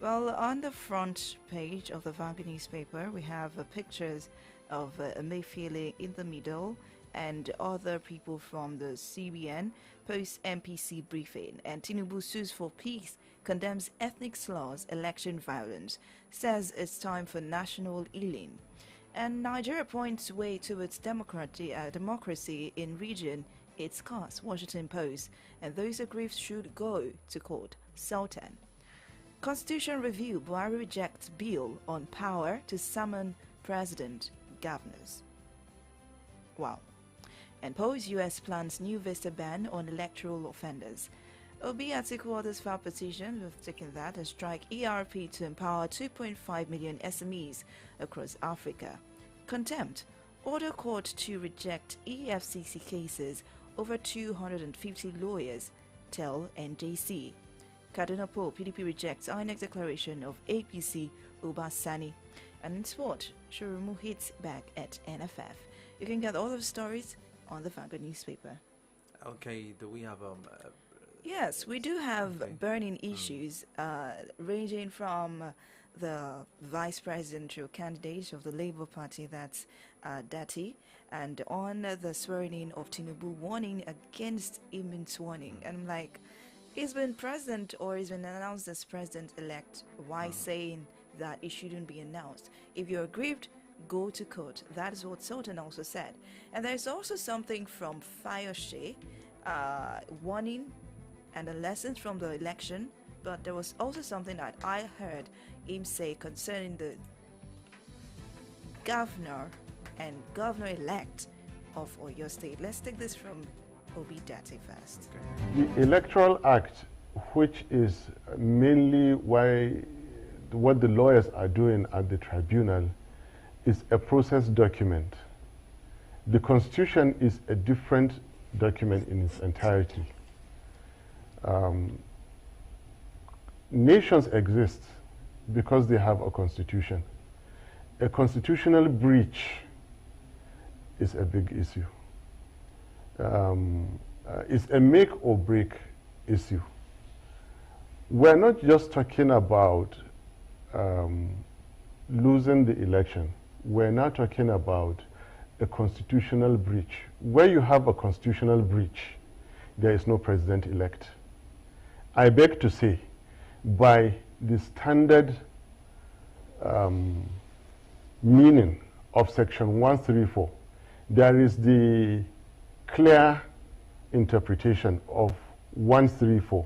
Speaker 1: Well, on the front page of the Vanguard newspaper, we have pictures of Emefiele in the middle and other people from the CBN post-MPC briefing. And Tinubu sues for peace, condemns ethnic slurs, election violence, says it's time for national healing. And Nigeria points way towards democracy in region. Its cost, Washington Post, and those aggrieved should go to court. Sultan. Constitution review. Buhari rejects bill on power to summon president governors. Wow. And Post U.S. plans new visa ban on electoral offenders. Obi Atiku others file petition. We've taken that and strike ERP to empower 2.5 million SMEs across Africa. Contempt. Order court to reject EFCC cases. Over 250 lawyers tell NJC. Kaduna Poll, PDP rejects INEC declaration of APC Obasani. And in sport, Shorumu hits back at NFF. You can get all of the stories on the Vanguard newspaper.
Speaker 10: Okay, do we have
Speaker 1: yes, we do have burning issues ranging from the vice presidential candidate of the Labour Party, that's Dati, and on the swearing-in of Tinubu, warning against him swearing. And I'm like, he's been president or he's been announced as president-elect. Why saying that it shouldn't be announced? If you're aggrieved, go to court. That is what Sultan also said. And there's also something from Fayose, warning and the lessons from the election. But there was also something that I heard him say concerning the governor and governor-elect of Oyo State. Let's take this from Obi Dati first.
Speaker 11: The Electoral Act, which is mainly what the lawyers are doing at the tribunal, is a process document. The Constitution is a different document in its entirety. Nations exist because they have a constitution. A constitutional breach is a big issue. It's a make or break issue. We're not just talking about losing the election, we're now talking about a constitutional breach. Where you have a constitutional breach, there is no president-elect. I beg to say, by the standard meaning of Section 134, there is the clear interpretation of 134,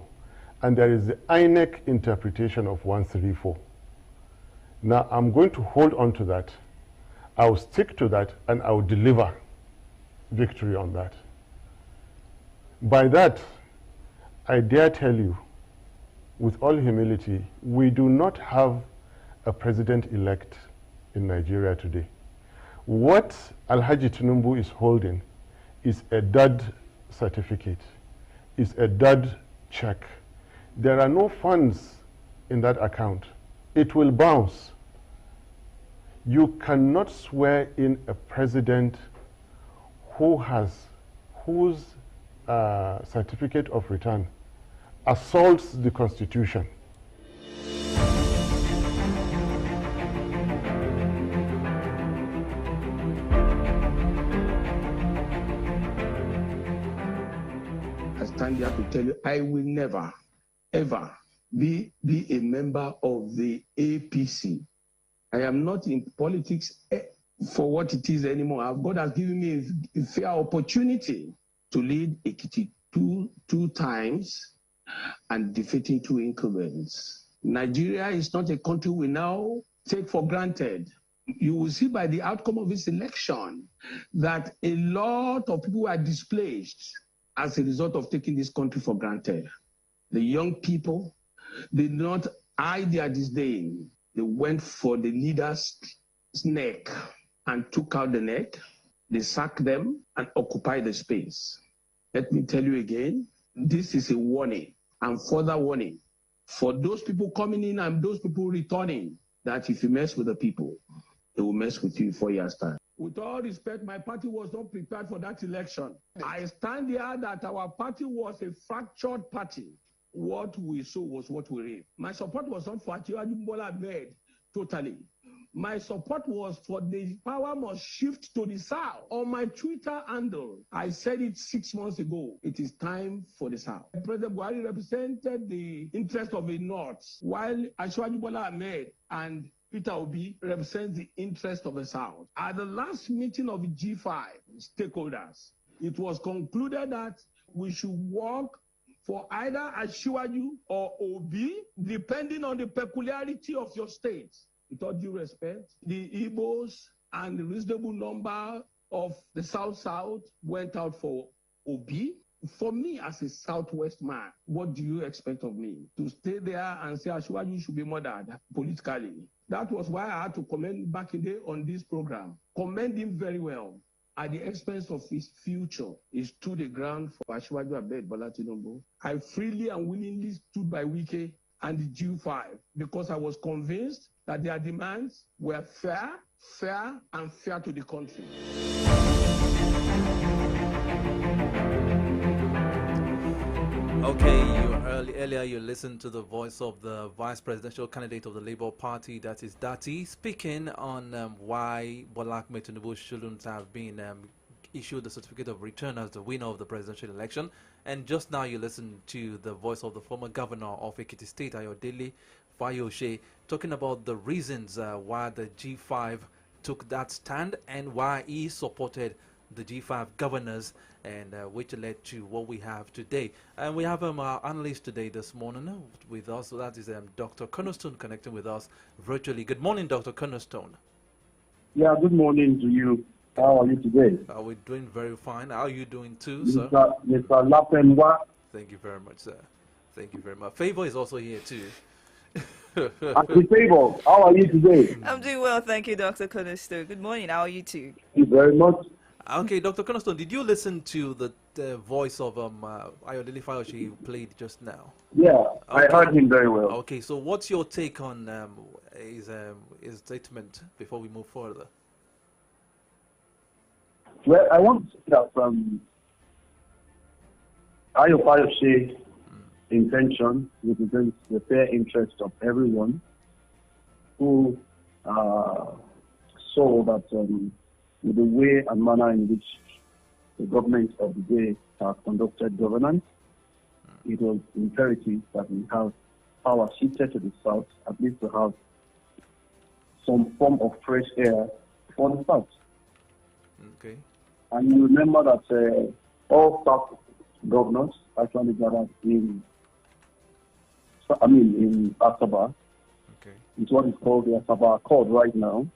Speaker 11: and there is the INEC interpretation of 134. Now, I'm going to hold on to that. I'll stick to that, and I'll deliver victory on that. By that, I dare tell you, with all humility, we do not have a president-elect in Nigeria today. What Alhaji Tinubu is holding is a dud certificate, is a dud check. There are no funds in that account. It will bounce. You cannot swear in a president whose certificate of return assaults the Constitution.
Speaker 12: I stand here to tell you, I will never, ever be a member of the APC. I am not in politics for what it is anymore. God has given me a fair opportunity to lead Ekiti two times and defeating 2 incumbents. Nigeria is not a country we now take for granted. You will see by the outcome of this election that a lot of people are displaced as a result of taking this country for granted. The young people did not hide their disdain. They went for the leader's neck and took out the neck. They sacked them and occupied the space. Let me tell you again, this is a warning and further warning for those people coming in and those people returning, that if you mess with the people, they will mess with you in 4 years' time. With all respect, my party was not prepared for that election. I stand here that our party was a fractured party. What we saw was what we reap. My support was not for Asiwaju Bola Ahmed, totally. My support was for the power must shift to the South. On my Twitter handle, I said it 6 months ago. It is time for the South. President Buhari represented the interest of the North, while Asiwaju Bola Ahmed and Peter Obi represents the interest of the South. At the last meeting of the G5 stakeholders, it was concluded that we should work for either Asiwaju or Obi, depending on the peculiarity of your state. With all due respect, the Igbos and the reasonable number of the South went out for Obi. For me, as a Southwest man, what do you expect of me? To stay there and say Asiwaju should be murdered politically? That was why I had to commend back in the day on this program. Commend him very well. At the expense of his future, he stood the ground for Asiwaju Ahmed Bola Tinubu. I freely and willingly stood by Wike and the G5 because I was convinced that their demands were fair, and fair to the country.
Speaker 10: Okay, earlier you listened to the voice of the vice presidential candidate of the Labour Party, that is Dati, speaking on why Bola Ahmed Tinubu shouldn't have been issued the certificate of return as the winner of the presidential election. And just now you listened to the voice of the former governor of Ekiti State, Ayodele Fayose, talking about the reasons why the G5 took that stand and why he supported the G5 governors, and which led to what we have today. And we have our analyst today this morning with us, so that is Dr. Cornerstone connecting with us virtually. Good morning, Dr. Cornerstone.
Speaker 13: Yeah, good morning to you. How are you today?
Speaker 10: We're doing very fine. How are you doing too, sir?
Speaker 13: Mr. Lafenwa.
Speaker 10: Thank you very much, sir. Thank you very much. Favor is also here too.
Speaker 13: Favor, how are you today?
Speaker 1: I'm doing well, thank you, Dr. Cornerstone. Good morning. How are you too?
Speaker 13: Thank you very much.
Speaker 10: Okay, Dr. Cornerstone, did you listen to the voice of Ayodele Fayose you played just now?
Speaker 13: Yeah,
Speaker 10: okay.
Speaker 13: I heard him very well.
Speaker 10: Okay, so what's your take on his statement before we move further?
Speaker 13: Well, I want to say that from Ayodele Fayose's intention represents the fair interest of everyone. who saw that with the way and manner in which the government of the day has conducted governance, it was imperative that we have power shifted to the south, at least to have some form of fresh air for the south.
Speaker 10: Okay.
Speaker 13: And you remember that all South governors actually gathered in Asaba.
Speaker 10: Okay.
Speaker 13: It's what is called the Asaba Accord right now,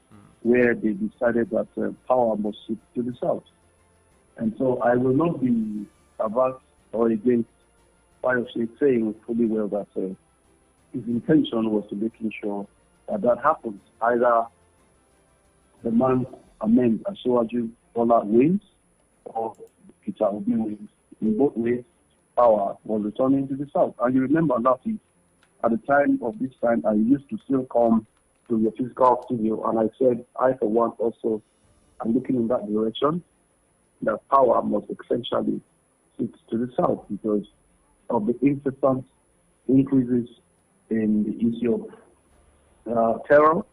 Speaker 13: where they decided that power must shift to the south. And so I will not be averse or against Fayose saying fully well that his intention was to making sure that that happens. Either the man Ahmed Asiwaju Bola wins or Peter Obi wins. In both ways, power was returning to the south. And you remember that at the time of this time, I used to still come to your physical studio, and I said, I for one also am looking in that direction, that power must essentially sit to the south because of the incessant increases in the issue of terror,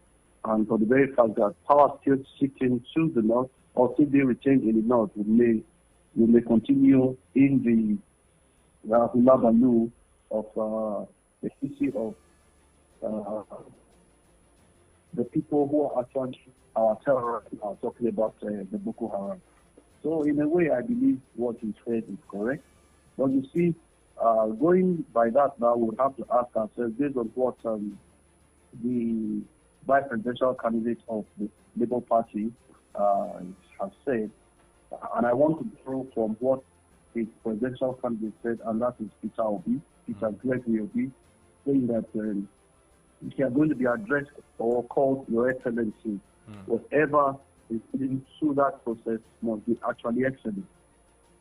Speaker 13: and for the very fact that power still shifting to the north or still being retained in the north, we may continue in the hula baloo of the issue of the people who are actually our terrorists are talking about the Boko Haram. So in a way, I believe what he said is correct. But you see, going by that now, we'll have to ask ourselves, based on what the vice presidential candidate of the Labour Party has said, and I want to draw from what the presidential candidate said, and that is Peter Obi, Peter Gregory Obi, saying that if you are going to be addressed or called Your Excellency, whatever is leading through that process must be actually excellent.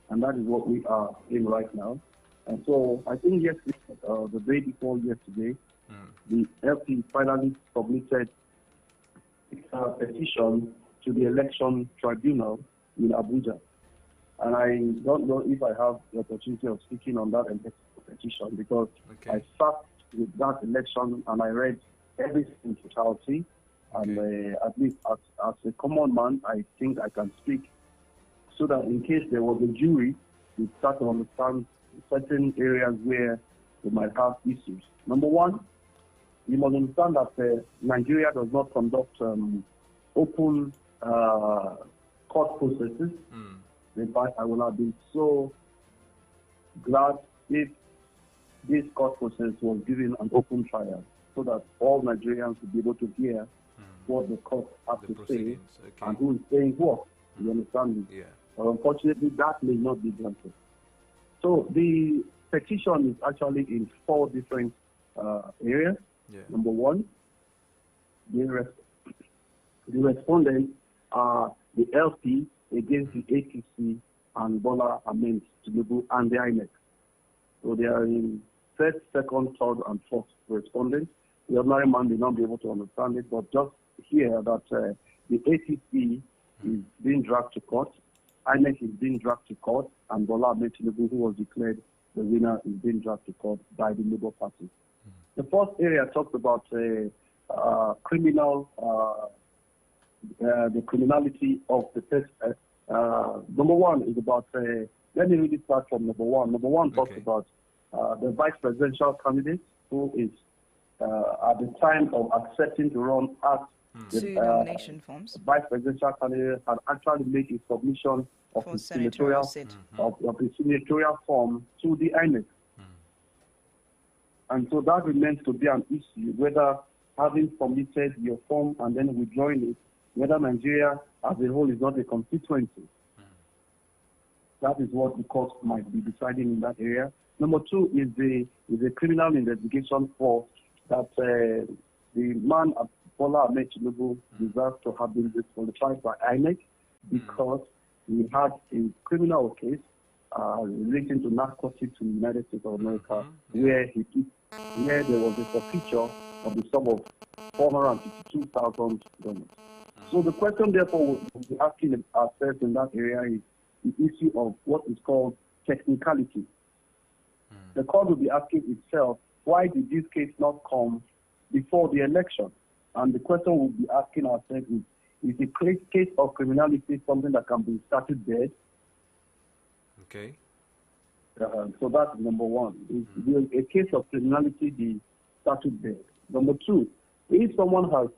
Speaker 13: And that is what we are in right now. And so I think yesterday, the day before yesterday, the LP finally submitted a petition to the election tribunal in Abuja. And I don't know if I have the opportunity of speaking on that petition because I sat with that election and I read everything in totality. And at least as a common man, I think I can speak so that in case there was a jury, we start to understand certain areas where we might have issues. Number one, you must understand that Nigeria does not conduct open court processes. In fact, I will have been so glad if this court process was given an open trial so that all Nigerians would be able to hear what the court has to say and who is saying what. You understand me?
Speaker 10: Yeah.
Speaker 13: But unfortunately, that may not be granted. So the petition is actually in 4 different areas.
Speaker 10: Yeah.
Speaker 13: Number one, the respondents are the LP against the APC and Bola Ahmed Tinubu and the INEC. So they are in first, second, third, and fourth respondents. The ordinary man may not be able to understand it, but just hear that the APC is being dragged to court, INEC is being dragged to court, and Bola Ahmed Tinubu, who was declared the winner, is being dragged to court by the Labour Party. The first area talks about criminal, the criminality of the text. Number one is about, let me really start from number one. Number one talks about the vice presidential candidate who is, at the time of accepting to run as
Speaker 1: the nomination forms,
Speaker 13: vice presidential candidate had actually made a submission of his senatorial form to the INEC. And so that remains to be an issue, whether having submitted your form and then withdrawing it, whether Nigeria as a whole is not a constituency. That is what the court might be deciding in that area. Number two is a criminal investigation for that the man Bola Ahmed Tinubu deserves to have been disqualified by INEC because he had a criminal case relating to narcotics in the United States of America, where there was a forfeiture of the sum of $452,000. So the question, therefore, we'll be asking ourselves in that area is the issue of what is called technicality. The court will be asking itself, why did this case not come before the election? And the question we'll be asking ourselves is a case of criminality something that can be started dead?
Speaker 10: Okay.
Speaker 13: So that's number one. Is a case of criminality be started dead? Number two, if someone has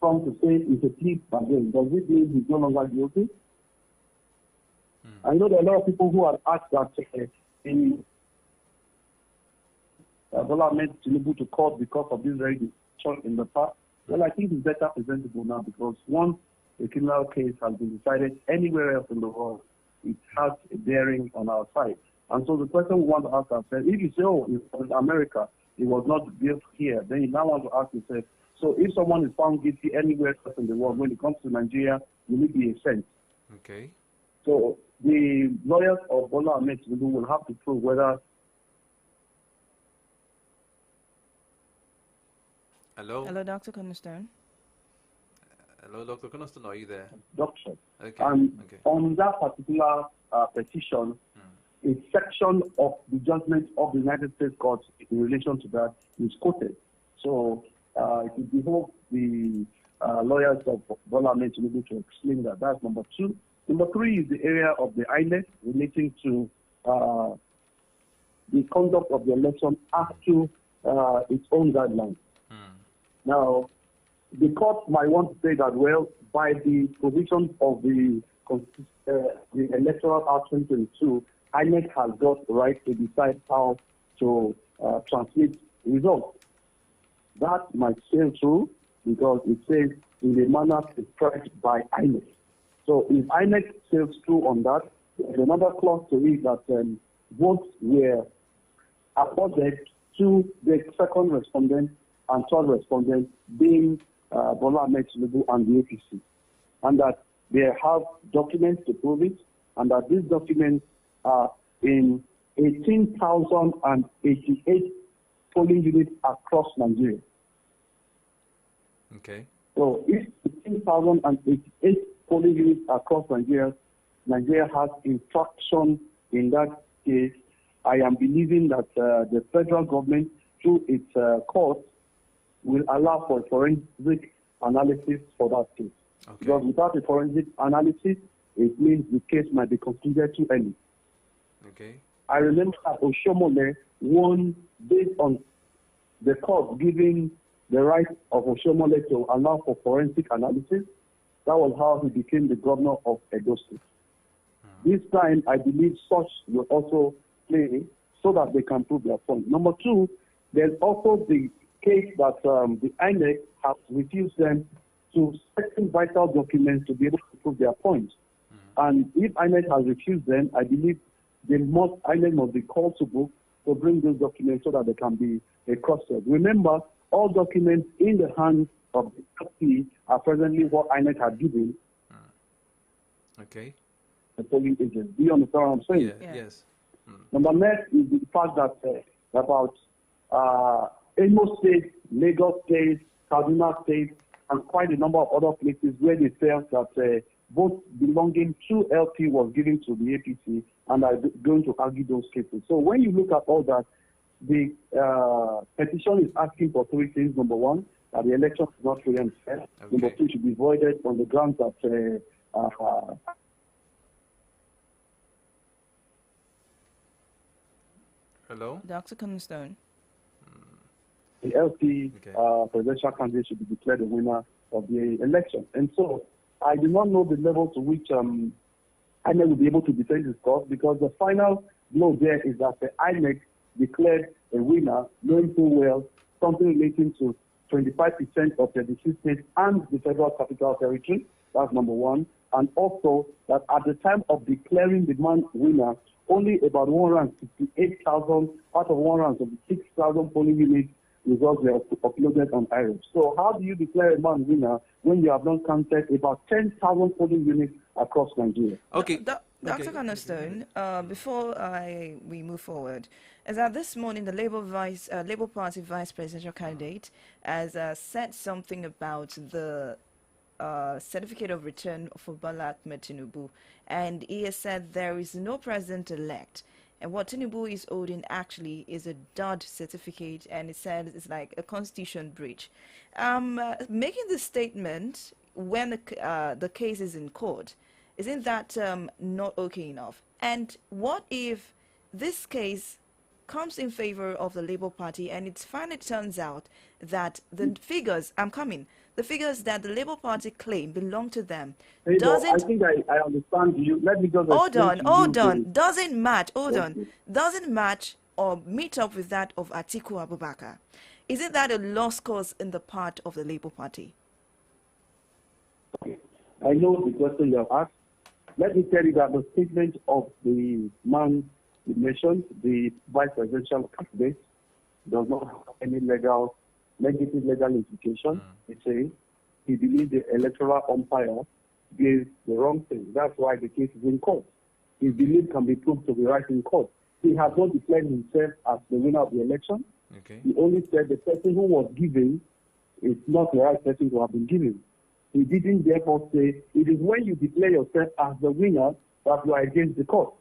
Speaker 13: come to say it's a plea again, does it mean he's no longer guilty? I know there are a lot of people who have asked that in Bola Ahmed Tinubu to court because of this very decision in the past. Well, I think it's better presentable now because once a criminal case has been decided anywhere else in the world, it has a bearing on our side. And so the question we want to ask ourselves, if you say, oh, in America, it was not built here, then you now want to ask yourself, so if someone is found guilty anywhere else in the world, when it comes to Nigeria, will it be a sense?
Speaker 10: Okay.
Speaker 13: So the lawyers of Bola Ahmed Tinubu will have to prove whether.
Speaker 10: Hello?
Speaker 1: Hello, Dr. Cornerstone.
Speaker 10: Hello, Dr. Cornerstone, are you there?
Speaker 13: Doctor.
Speaker 10: Okay.
Speaker 13: On that particular petition, a section of the judgment of the United States Court in relation to that is quoted. So it will behoove the lawyers of Bola Ahmed Tinubu to explain that. That's number two. Number three is the area of the INEC relating to the conduct of the election up to its own guidelines. Now, the court might want to say that, well, by the provisions of the Electoral Act 2022, INEC has got the right to decide how to transmit results. That might sail through because it says in a manner prescribed by INEC. So if INEC sails through on that, there's another clause to it that votes were awarded to the second respondent and third respondent being Bola Ahmed Tinubu and the APC. And that they have documents to prove it, and that these documents are in 18,088 polling units across Nigeria.
Speaker 10: Okay.
Speaker 13: So if 18,088 polling units across Nigeria has infraction in that case, I am believing that the federal government, through its courts, will allow for forensic analysis for that case. Okay. Because without a forensic analysis, it means the case might be concluded too early.
Speaker 10: Okay.
Speaker 13: I remember that Oshomole won based on the court giving the right of Oshomole to allow for forensic analysis. That was how he became the governor of Edo State. This time, I believe such will also play so that they can prove their point. Number two, there's also the case that the INEC has refused them to certain vital documents to be able to prove their point. And if INEC has refused them, I believe INEC must be called to book to bring those documents so that they can be cross-checked. Remember, all documents in the hands of the party are presently what INEC had given.
Speaker 10: Okay.
Speaker 13: The polling agent. Do you understand what I'm saying?
Speaker 10: Yeah. Yes.
Speaker 13: Number next is the fact that about Imo State, Lagos State, Kaduna State, and quite a number of other places where they felt that votes belonging to LP was given to the APC, and are going to argue those cases. So when you look at all that, the petition is asking for three things. Number one, that the election is not free and fair. Okay. Number two, should be voided on the grounds that
Speaker 10: Hello?
Speaker 1: Dr. Cornerstone.
Speaker 13: The LP presidential candidate should be declared the winner of the election. And so I do not know the level to which INEC will be able to defend this cause, because the final blow there is that the INEC declared a winner, knowing full well something relating to 25% of the district states and the federal capital territory. That's number one. And also that at the time of declaring the man winner, only about 168,000 out of 106,000 polling units results were uploaded on IRES. So how do you declare a man winner when you have not counted about 10,000 polling units across Nigeria?
Speaker 10: Okay.
Speaker 1: Dr. Cornerstone, before we move forward, is that this morning the Labour Party vice presidential candidate has said something about the certificate of return for Bola Ahmed Tinubu, and he has said there is no president-elect And what Tinubu is holding actually is a dud certificate, and it says it's like a constitution breach. Making this statement when the case is in court, isn't that not okay enough? And what if this case comes in favor of the Labour Party and it finally turns out that the figures, the figures that the Labour Party claim belong to them, doesn't...
Speaker 13: I think I understand you. Let me just...
Speaker 1: Hold on. Doesn't match or meet up with that of Atiku Abubakar. Isn't that a lost cause in the part of the Labour Party?
Speaker 13: Okay. I know the question you have asked. Let me tell you that the statement of the man you mentioned, the vice presidential candidate, does not have any negative legal implication. He says he believes the electoral umpire gave the wrong thing. That's why the case is in court. His belief can be proved to be right in court. He has not declared himself as the winner of the election.
Speaker 10: Okay.
Speaker 13: He only said the person who was given is not the right person to have been given. He didn't therefore say it is when you declare yourself as the winner that you are against the court.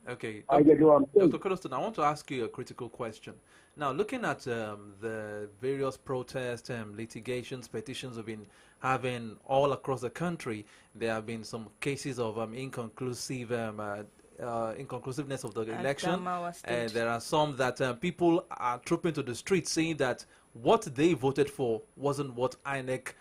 Speaker 10: Okay.
Speaker 13: Dr.
Speaker 10: Codleston, I want to ask you a critical question. Now, looking at the various protests, litigations, petitions we've been having all across the country, there have been some cases of inconclusiveness of the election. And there are some that people are trooping to the streets saying that what they voted for wasn't what INEC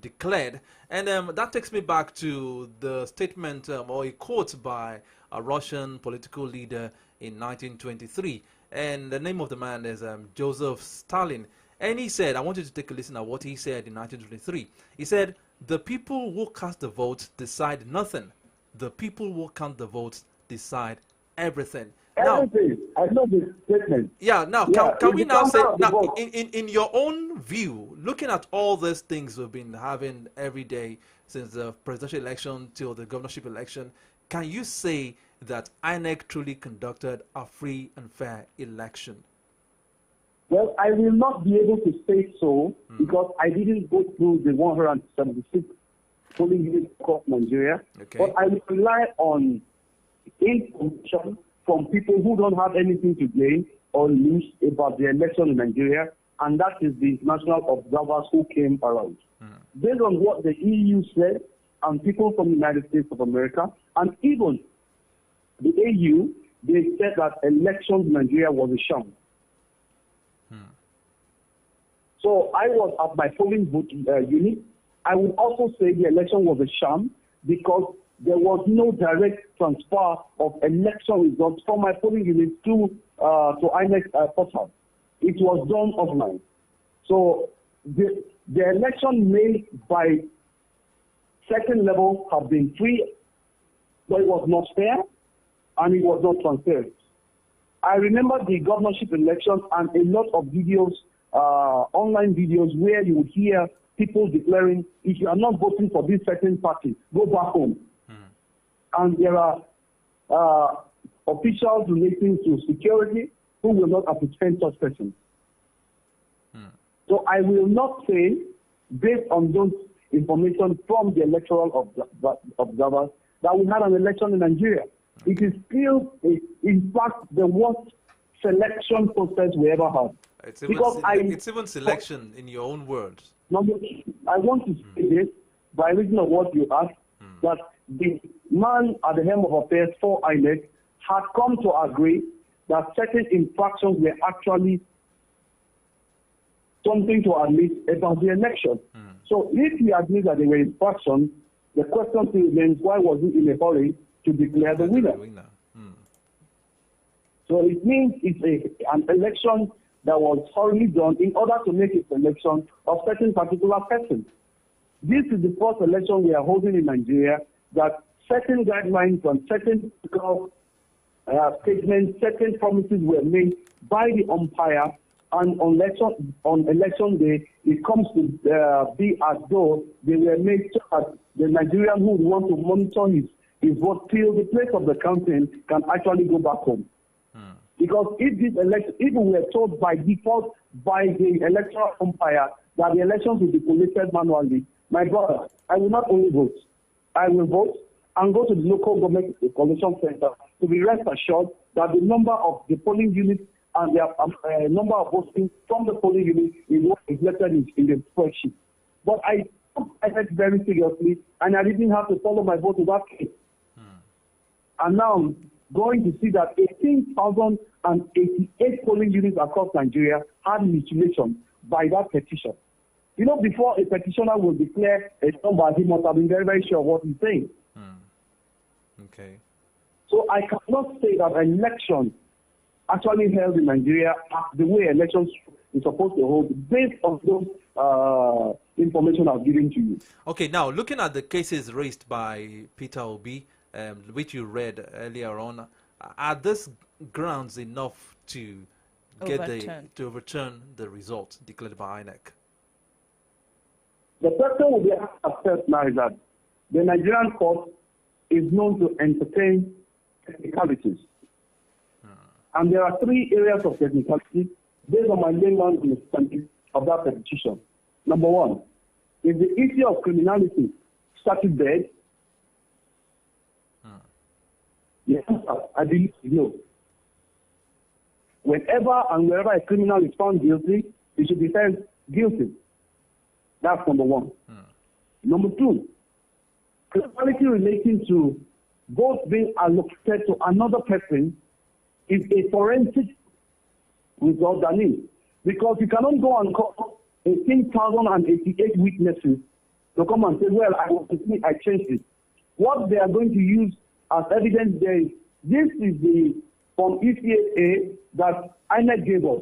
Speaker 10: declared. And that takes me back to the statement or a quote by a Russian political leader in 1923. And the name of the man is Joseph Stalin. And he said, I want you to take a listen at what he said in 1923. He said, the people who cast the vote decide nothing. The people who count the votes decide everything.
Speaker 13: Everything. I know the statement.
Speaker 10: Yeah, now, can we now say, now, in your own view, looking at all these things we've been having every day since the presidential election till the governorship election, can you say that INEC truly conducted a free and fair election?
Speaker 13: Well, I will not be able to say so because I didn't go through the 176 polling units across Nigeria.
Speaker 10: Okay.
Speaker 13: But I will rely on information from people who don't have anything to gain or lose about the election in Nigeria, and that is the international observers who came around. Based on what the EU said, and people from the United States of America, and even the AU, they said that elections in Nigeria was a sham. So I was at my polling booth unit. I would also say the election was a sham because there was no direct transfer of election results from my polling unit to INEC portal. It was done offline. So the election made by second level have been free, but it was not fair and it was not transparent. I remember the governorship elections and a lot of videos, online videos, where you would hear people declaring, if you are not voting for this certain party, go back home. And there are officials relating to security who will not apprehend such persons. So I will not say, based on those information from the electoral observers, that we had an election in Nigeria. It is still, in fact, the worst selection process we ever had.
Speaker 10: It's even selection in your own words.
Speaker 13: I want to say this, by reason of what you asked, that the man at the helm of affairs for INEC had come to agree that certain infractions were actually something to admit about the election. So if he admits that they were infractions, the question still remains, why was he in a hurry to declare the winner? So it means it's an election that was thoroughly done in order to make a selection of certain particular persons. This is the first election we are holding in Nigeria that certain guidelines and certain statements, certain promises were made by the umpire, and on election day, it comes to be as though they were made so that the Nigerian who would want to monitor his vote till the place of the counting can actually go back home. Because if this election, if we were told by default by the electoral umpire that the elections will be collated manually, my brother, I will not only vote, I will vote and go to the local government collation center to be rest assured that the number of the polling units and the number of voting from the polling unit is what is reflected in the spreadsheet. But I took it very seriously, and I didn't have to follow my vote to that case. And now I'm going to see that 18,088 polling units across Nigeria had mutilation by that petition. You know, before a petitioner will declare a number, he must have been very, very sure of what he's saying.
Speaker 10: Okay.
Speaker 13: So I cannot say that an election actually held in Nigeria the way elections is supposed to hold based on those information I've given to you.
Speaker 10: Okay, now looking at the cases raised by Peter Obi, which you read earlier on, are these grounds enough to overturn the result declared by INEC?
Speaker 13: The question will be asked now is that the Nigerian court is known to entertain technicalities. And there are three areas of technicality based on my layman understanding of that petition. Number one, is the issue of criminality started dead? The answer, I believe, is no. Whenever and wherever a criminal is found guilty, he should be found guilty. That's number one. Number two, criminality relating to votes being allocated to another person is a forensic result than it. Because you cannot go and call 18,088 witnesses to come and say, well, I changed it. What they are going to use as evidence there is, this is the form ECAA that INEC gave us.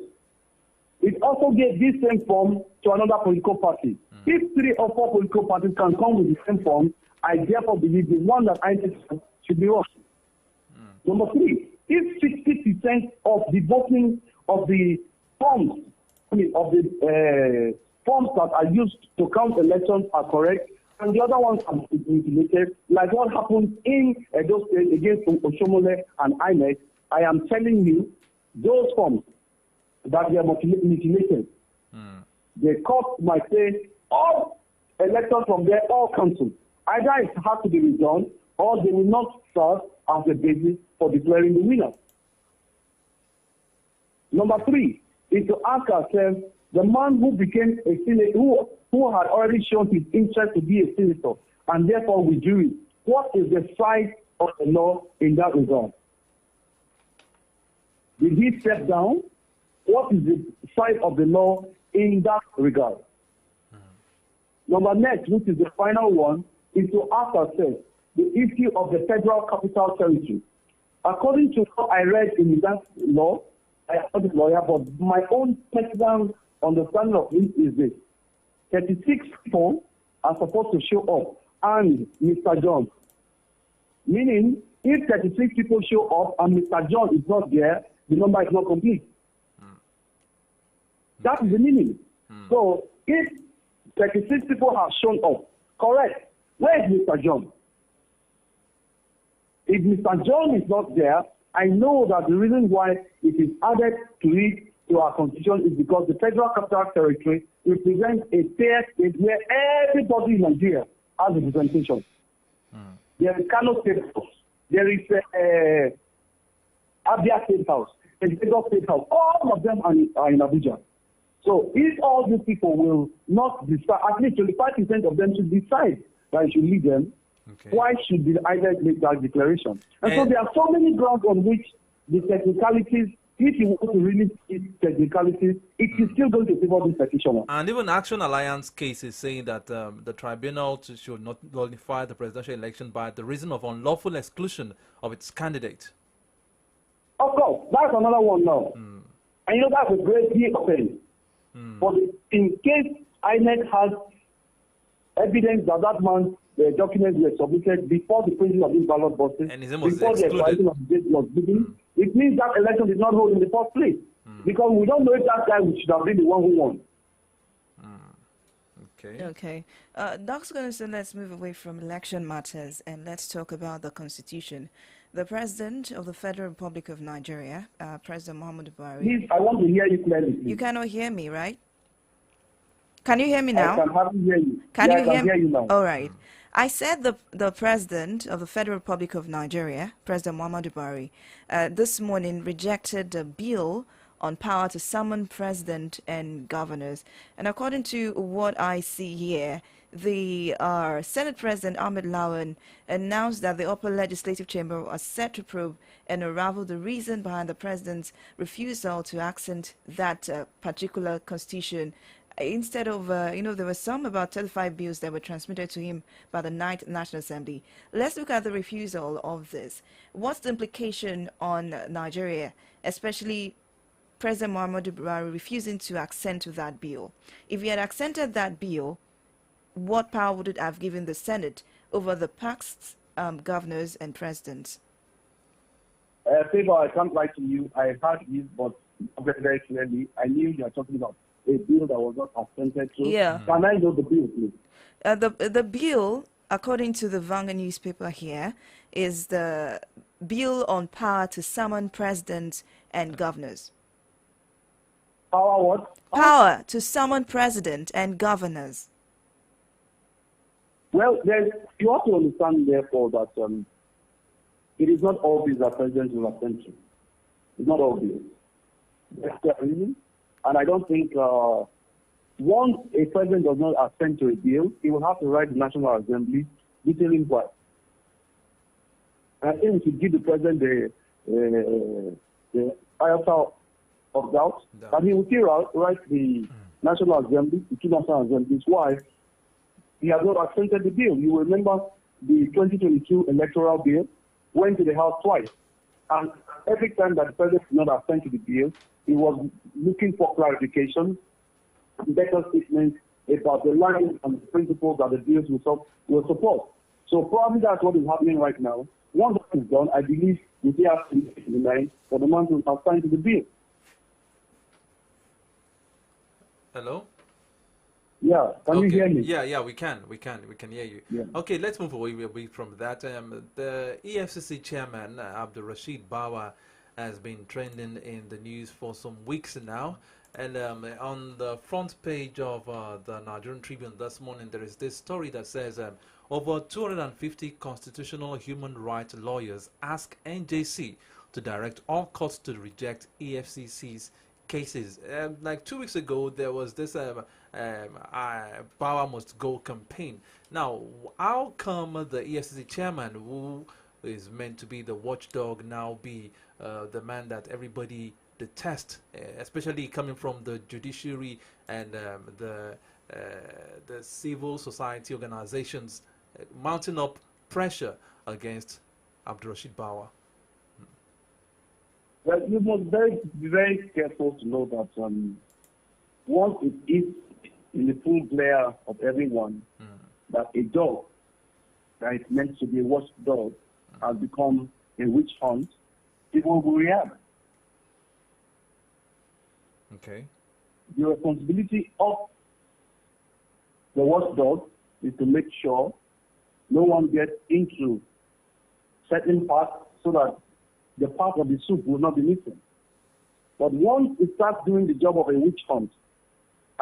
Speaker 13: It also gave this same form to another political party. If 3 or 4 political parties can come with the same form, I therefore believe the one that INEC should be wrong. Number 3, if 60% of the voting of the forms, forms that are used to count elections are correct, and the other ones are mutilated, like what happened in Edo State against Oshomole and INEC, I am telling you, those forms that they are mutilated, the court might say, all electors from there, all cancelled. Either it has to be redone, or they will not serve as a basis for declaring the winner. Number 3 is to ask ourselves, the man who became a senator, who had already shown his interest to be a senator, and therefore withdrew it, what is the side of the law in that regard? Did he step down? What is the side of the law in that regard? Number next, which is the final one, is to ask ourselves the issue of the Federal Capital Territory. According to what I read in that law, I am not a lawyer, but my own personal understanding of it is this. 36 people are supposed to show up, and Mr. John. Meaning, if 36 people show up and Mr. John is not there, the number is not complete. That is the meaning. So, if 36 people have shown up, correct, where is Mr. John? If Mr. John is not there, I know that the reason why it is added to it, to our constitution, is because the Federal Capital Territory represents a fair state where everybody in Nigeria has a representation. There is Kano State House, there is Abia State House, there is Lagos State House. All of them are in Abuja. So if all these people will not decide, at least 25% of them should decide that I should lead them, why should the INEC make that declaration? And so there are so many grounds on which the technicalities, if you want to really see technicalities, it is still going to favor this petitioner.
Speaker 10: And even Action Alliance case is saying that the tribunal should not nullify the presidential election by the reason of unlawful exclusion of its candidate.
Speaker 13: Of course, that's another one now. And you know, that's a great deal of thing. But in case INEC has evidence that that man's documents were submitted before the printing of these ballot boxes, before the expiration of the date was given, it means that election did not hold in the first place. Because we don't know if that guy should have been the one who won.
Speaker 1: Okay. Dr. Gunnarsson, let's move away from election matters and let's talk about the Constitution. The President of the Federal Republic of Nigeria, President Muhammadu Buhari.
Speaker 13: Please, I want to hear you clearly. Please.
Speaker 1: You cannot hear me, right? Can you hear me now?
Speaker 13: I can hardly hear you.
Speaker 1: Can you hear
Speaker 13: me?
Speaker 1: You now. All right. I said the President of the Federal Republic of Nigeria, President Muhammadu Buhari, this morning rejected a bill on power to summon president and governors. And according to what I see here, the Senate President Ahmed Lawan announced that the upper legislative chamber was set to probe and unravel the reason behind the president's refusal to accent that particular constitution. Instead of, there were some about 35 bills that were transmitted to him by the 9th National Assembly. Let's look at the refusal of this. What's the implication on Nigeria, especially President Muhammadu Buhari refusing to accent to that bill? If he had accented that bill, what power would it have given the Senate over the past governors and presidents?
Speaker 13: Favor, I can't lie to you. I heard you, but very, very clearly, I knew you are talking about a bill that was not assented to.
Speaker 1: Yeah.
Speaker 13: Can I know the bill, please?
Speaker 1: The bill, according to the Vanguard newspaper here, is the bill on power to summon presidents and governors.
Speaker 13: Power what?
Speaker 1: Power to summon president and governors.
Speaker 13: Well, you have to understand, therefore, that it is not all bills that presidents will assent to. It's not all bills. That's the reason. And I don't think once a president does not assent to a bill, he will have to write the National Assembly detailing why. And I think we should give the president the iota of doubt, and he will still write the National Assembly, the two National Assemblies, why he has not accented the bill. You remember the 2022 electoral bill went to the House twice. And every time that the president did not assent to the bill, he was looking for clarification, better statements about the lines and the principles that the bills will support. So probably that's what is happening right now. Once that is done, I believe we still have to the line for the man to assign to the bill.
Speaker 10: Hello?
Speaker 13: Yeah, can you hear me?
Speaker 10: Yeah, we can hear you.
Speaker 13: Yeah.
Speaker 10: Okay, let's move away from that. The EFCC chairman, Abdul Rashid Bawa, has been trending in the news for some weeks now. And on the front page of the Nigerian Tribune this morning, there is this story that says over 250 constitutional human rights lawyers ask NJC to direct all courts to reject EFCC's cases. Like 2 weeks ago, there was this Power Must Go campaign. Now, how come the EFCC chairman, who is meant to be the watchdog, now be the man that everybody detests, especially coming from the judiciary and the civil society organizations, mounting up pressure against Abdul Rashid Bawa?
Speaker 13: Well, you must be very careful to know that once it is in the full glare of everyone that a dog that is meant to be a watchdog has become a witch hunt, people will react.
Speaker 10: Okay.
Speaker 13: The responsibility of the watchdog is to make sure no one gets into certain parts so that the part of the soup will not be missing. But once it starts doing the job of a witch hunt,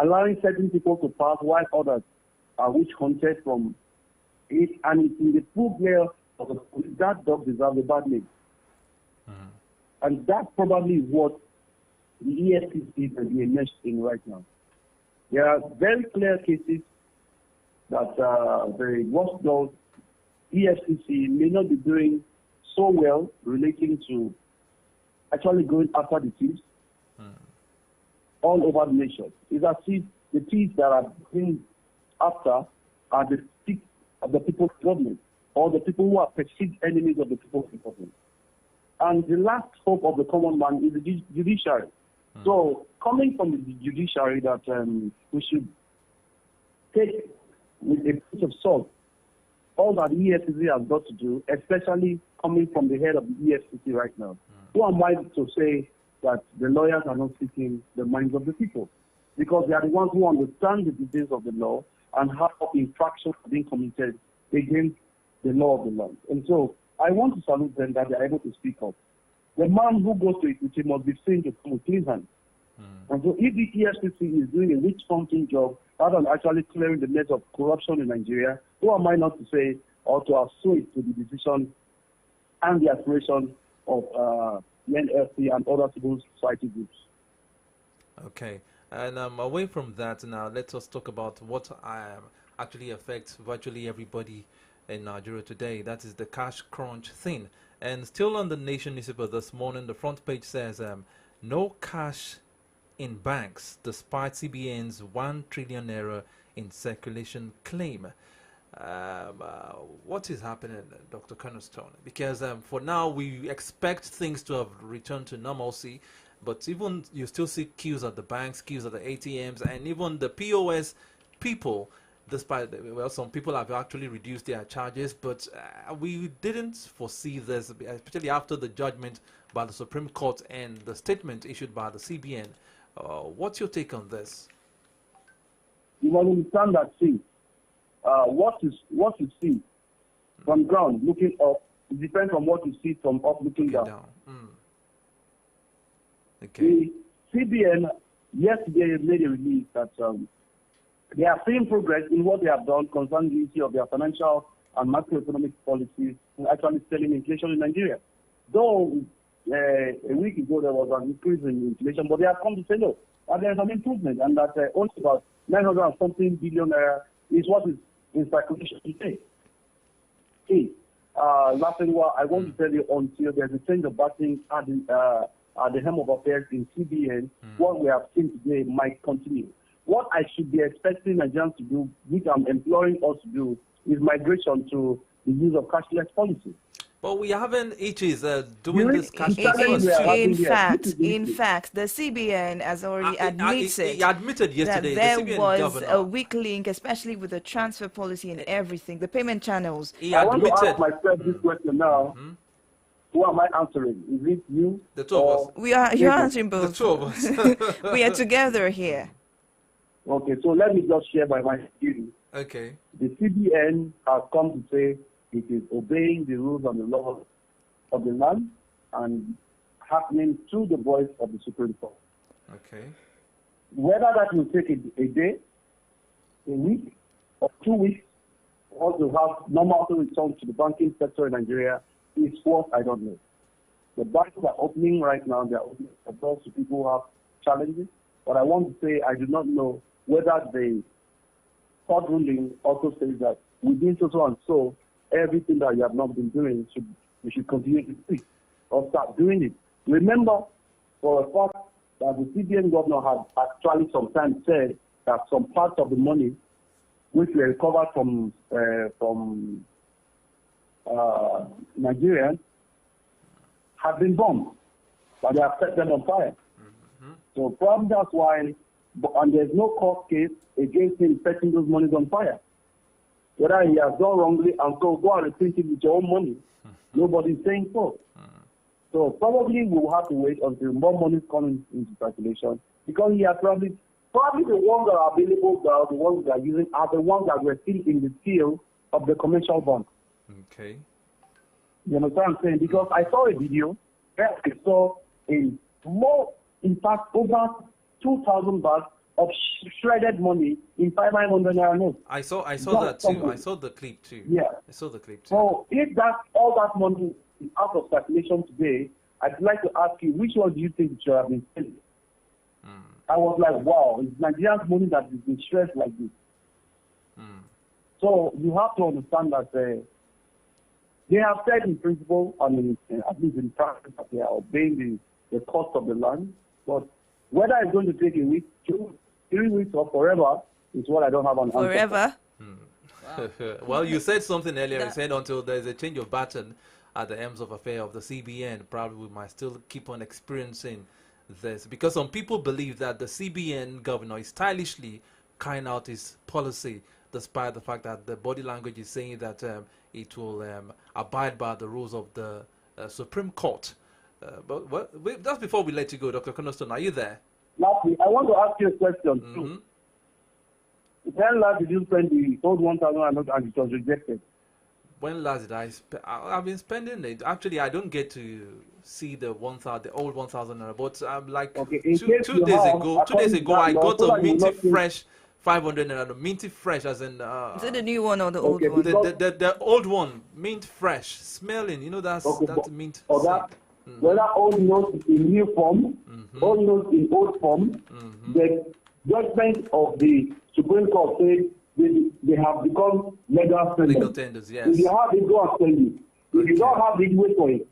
Speaker 13: allowing certain people to pass while others are witch hunted from it, and it's in the full glare of the police, that dog deserves a bad name. And that probably is what the EFCC is enmeshed in right now. There are very clear cases that the watchdog EFCC may not be doing so well relating to actually going after the thieves all over the nation. It's as if the thieves that are being after are the thieves of the people's government, or the people who are perceived enemies of the people's government. And the last hope of the common man is the judiciary. So coming from the judiciary that we should take with a pinch of salt all that the EFCC has got to do, especially coming from the head of the EFCC right now. Who am I to say that the lawyers are not speaking the minds of the people? Because they are the ones who understand the details of the law and how infractions are being committed against the law of the land. And so I want to salute them that they are able to speak up. The man who goes to equity must be seen to come with clean hands. And so if the EFCC is doing a witch-hunting job rather than actually clearing the net of corruption in Nigeria, who am I not to say or to assuage to the decision and the aspiration of NLC and other civil society groups?
Speaker 10: Okay. And away from that now, let us talk about what actually affects virtually everybody in Nigeria today. That is the cash crunch thing. And still on the Nation newspaper this morning, the front page says, no cash in banks despite CBN's 1 trillion naira in circulation claim. What is happening, Dr. Cornerstone? Because for now, we expect things to have returned to normalcy, but even you still see queues at the banks, queues at the ATMs, and even the POS people, despite, well, some people have actually reduced their charges, but we didn't foresee this, especially after the judgment by the Supreme Court and the statement issued by the CBN. What's your take on this?
Speaker 13: You understand that thing. What you see from ground looking up, it depends on what you see from up looking down.
Speaker 10: Okay.
Speaker 13: The CBN yesterday made a release that they are seeing progress in what they have done concerning the issue of their financial and macroeconomic policies and actually selling inflation in Nigeria. Though a week ago there was an increase in inflation, but they have come to say no, that there is an improvement and that only about 900 and something billion is what is in circulation today. Hey, Lafenwa, I want to tell you until there's a change of batting at the helm of affairs in CBN, what we have seen today might continue. What I should be expecting Nigerians to do, which I'm imploring us to do, is migration to the use of cashless policy.
Speaker 10: But we haven't issues doing this cashless
Speaker 1: in fact, the CBN has already admitted
Speaker 10: he admitted yesterday
Speaker 1: that
Speaker 10: the
Speaker 1: there was a weak link, especially with the transfer policy and everything, the payment channels.
Speaker 13: I want to ask myself this question now. Who am I answering? Is it you?
Speaker 10: The two of us.
Speaker 1: You're answering both.
Speaker 10: The two of us.
Speaker 1: We are together here.
Speaker 13: Okay, so let me just share my view.
Speaker 10: Okay.
Speaker 13: The CBN has come to say it is obeying the rules and the laws of the land and happening through the voice of the Supreme Court.
Speaker 10: Okay.
Speaker 13: Whether that will take a day, a week, or 2 weeks, or to have normal return to the banking sector in Nigeria is what I don't know. The banks are opening right now. They are opening the doors to people who have challenges. But I want to say I do not know whether the court ruling also says that within so and so, everything that you have not been doing, you should continue to speak or start doing it. Remember, for a fact that the CBN governor had actually sometimes said that some parts of the money which were recovered from Nigerians had been bombed, but they have set them on fire. So probably that's why, and there's no court case against him setting those monies on fire. Whether he has done wrongly and so go and replace it with your own money, nobody's saying so. So probably we will have to wait until more money comes into circulation because he has probably the ones that are available, the ones that are using, are the ones that were still in the field of the commercial bond.
Speaker 10: Okay.
Speaker 13: You know what I'm saying? Because I saw a video where I saw in fact, over 2,000 baht of shredded money in 500 naira notes.
Speaker 10: I saw that too. I saw the clip too.
Speaker 13: Yeah.
Speaker 10: I saw the clip too.
Speaker 13: So if all that money is out of circulation today, I'd like to ask you, which one do you think should have been spent? I was like, wow, it's Nigeria's money that is being shredded like this. So you have to understand that they have said in principle, at least in practice, that they are obeying the cost of the land. But whether it's going to take a week, 2, 3 weeks, or forever is what I don't have an answer.
Speaker 1: Forever?
Speaker 10: Well, you said something earlier. You said until there's a change of baton at the helms of affair of the CBN, probably we might still keep on experiencing this. Because some people believe that the CBN governor is stylishly carrying out his policy, despite the fact that the body language is saying that it will abide by the rules of the Supreme Court. But just before we let you go, Dr. Cornerstone, are you there?
Speaker 13: Lastly, I want to ask you a question too. When last did you spend the old 1,000 and it was rejected?
Speaker 10: when last did I've been spending it. Actually, I don't get to see the old 1,000 naira, but like two days ago, I got a minty fresh 500 naira, minty fresh, as in.
Speaker 1: Is it the new one or the old one?
Speaker 10: The old one, mint fresh, smelling. You know that's mint.
Speaker 13: Whether old notes in new form, old notes in old form, the judgment of the Supreme Court says they have become legal tenders.
Speaker 10: Legal tenders, yes.
Speaker 13: If you have it, go and send it. If you don't have it, wait for it.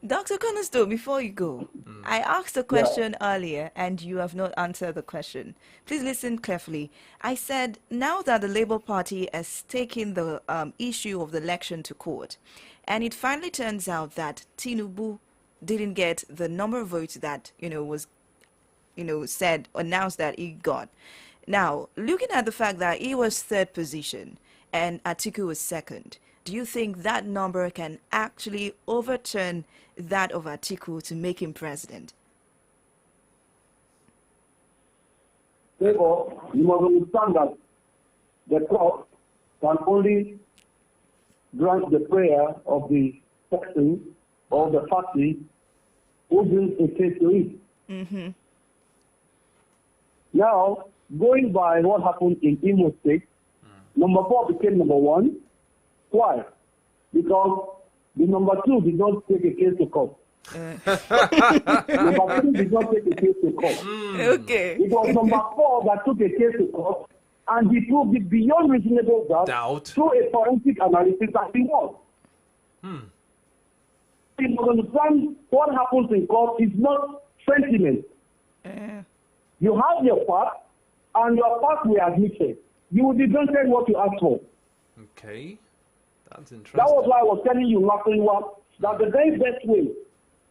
Speaker 1: Dr. Cornerstone, before you go, I asked a question earlier and you have not answered the question. Please listen carefully. I said, now that the Labour Party has taken the issue of the election to court, and it finally turns out that Tinubu didn't get the number of votes that, was, announced that he got. Now, looking at the fact that he was third position and Atiku was second, do you think that number can actually overturn that of Atiku to make him president?
Speaker 13: Therefore, you must understand that the court can only grant the prayer of the person or the party who brings a case to it. Now, going by what happened in Imo State, number 4 became number 1. Why? Because the number 2 did not take a case to court. Number 2 did not take a case to court.
Speaker 1: Okay.
Speaker 13: It was number 4 that took a case to court, and he proved it beyond reasonable doubt through a forensic analysis that he won. You must understand what happens in court is not sentiment. You have your part, and your part will admit it. You will be granted what you asked for.
Speaker 10: Okay. That's interesting.
Speaker 13: That was why I was telling you, Makiwa, that the very best way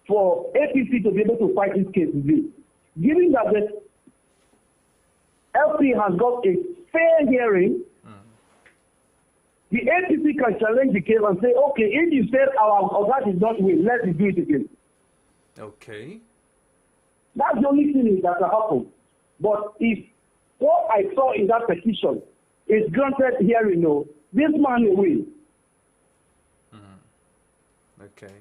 Speaker 13: for APC to be able to fight this case is this. Given that the LP has got a fair hearing, the APC can challenge the case and say, okay, if you said our that is not win, let's do it again.
Speaker 10: Okay.
Speaker 13: That's the only thing that will happen. But if what I saw in that petition is granted hearing, this man will win.
Speaker 10: Okay.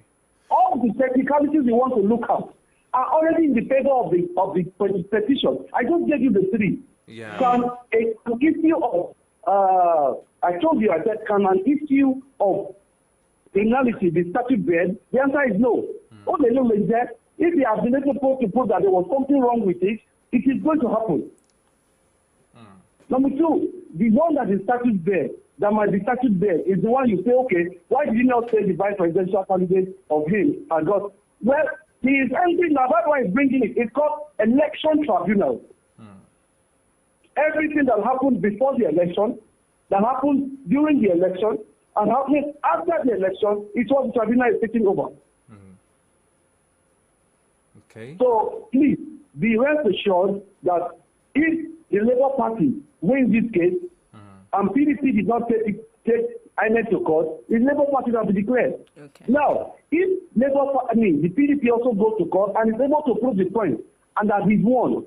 Speaker 13: All the technicalities you want to look at are already in the favor of the petition. I just gave you the 3.
Speaker 10: Yeah.
Speaker 13: Can an issue of I told you, I said, can an issue of penalty be statute bed? The answer is no. All they know is that if they have been able to prove that there was something wrong with it, it is going to happen. Number 2, the one that is statute bed, that might be statute bed, is the one you say, okay, why did you not say the vice presidential candidate of him had got? Well, he is entering now. That's why he's bringing it. It's called election tribunal. Everything that happened before the election, that happened during the election, and happening after the election, it's what the tribunal is taking over.
Speaker 10: Okay.
Speaker 13: So please be rest assured that if the Labour Party wins this case, and PDP did not take INEC to court, the Labour Party will be declared.
Speaker 1: Okay.
Speaker 13: Now, if the PDP also goes to court and is able to prove the point, and that he's won,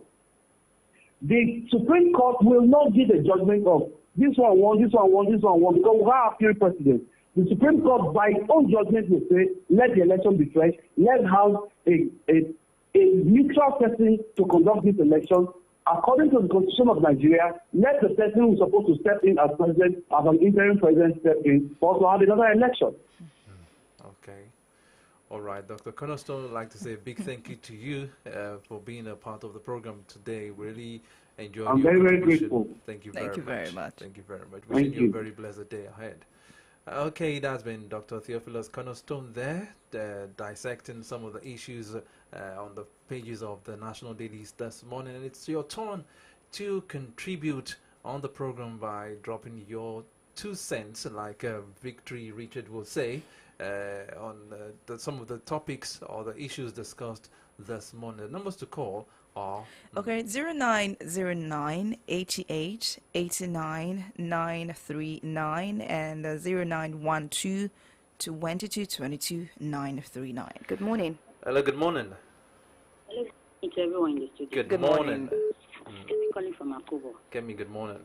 Speaker 13: the Supreme Court will not give a judgment of this one won, this one won, this one won, because we have appeal precedent. The Supreme Court, by its own judgment, will say, let the election be fresh, let's have a neutral person to conduct this election. According to the Constitution of Nigeria, let the person who is supposed to step in as president, as an interim president, step in, also have another election.
Speaker 10: Okay. All right, Dr. Cornerstone, I'd like to say a big thank you to you for being a part of the program today. Really enjoyed
Speaker 13: I'm very, very grateful.
Speaker 10: Thank you
Speaker 1: very much.
Speaker 10: Thank you very much. Wishing you a very blessed day ahead. Okay, that's been Dr. Theophilus Cornerstone there, dissecting some of the issues on the pages of the National Dailies this morning. And it's your turn to contribute on the program by dropping your 2 cents, like Victory Richard will say, on some of the topics or the issues discussed this morning. The numbers to call are...
Speaker 1: Okay, 0909 88 89 939 and 0912 22 22 939. Good morning.
Speaker 10: Hello, good morning.
Speaker 14: Hello to everyone in the studio.
Speaker 10: Good morning.
Speaker 14: Kemi calling from Akobo.
Speaker 10: Kemi, good morning.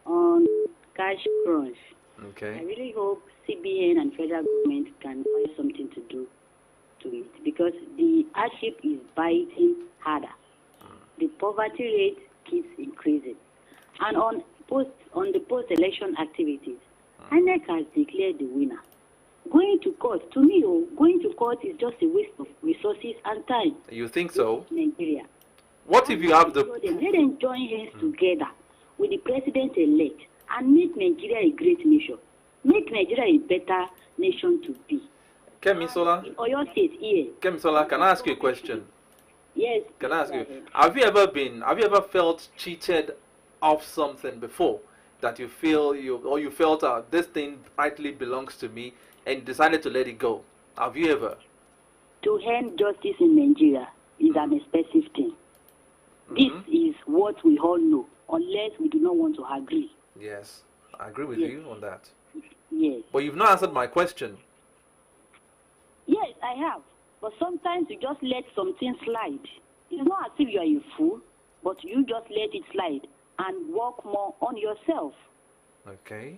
Speaker 14: On cash crunch, I
Speaker 10: Okay.
Speaker 14: really hope CBN and federal government can find something to do to it because the hardship is biting harder. The poverty rate keeps increasing. And on the post-election activities, INEC has declared the winner. Going to court, to me, going to court is just a waste of resources and time.
Speaker 10: You think so?
Speaker 14: Nigeria.
Speaker 10: What if you have the...
Speaker 14: Let them join hands together with the president-elect and make Nigeria a great nation. Make Nigeria a better nation to be.
Speaker 10: Kemisola?
Speaker 14: Oyo State here.
Speaker 10: Kemisola, can I ask you a question?
Speaker 14: Yes.
Speaker 10: Can I ask you, have you ever felt cheated of something before that you felt this thing rightly belongs to me and decided to let it go? Have you ever?
Speaker 14: To end justice in Nigeria is an expensive thing. This is what we all know, unless we do not want to agree.
Speaker 10: Yes, I agree with
Speaker 14: Yes.
Speaker 10: you on that.
Speaker 14: Yes.
Speaker 10: But you've not answered my question.
Speaker 14: Yes, I have. But sometimes you just let something slide. It's not as if you are a fool, but you just let it slide and work more on yourself.
Speaker 10: Okay.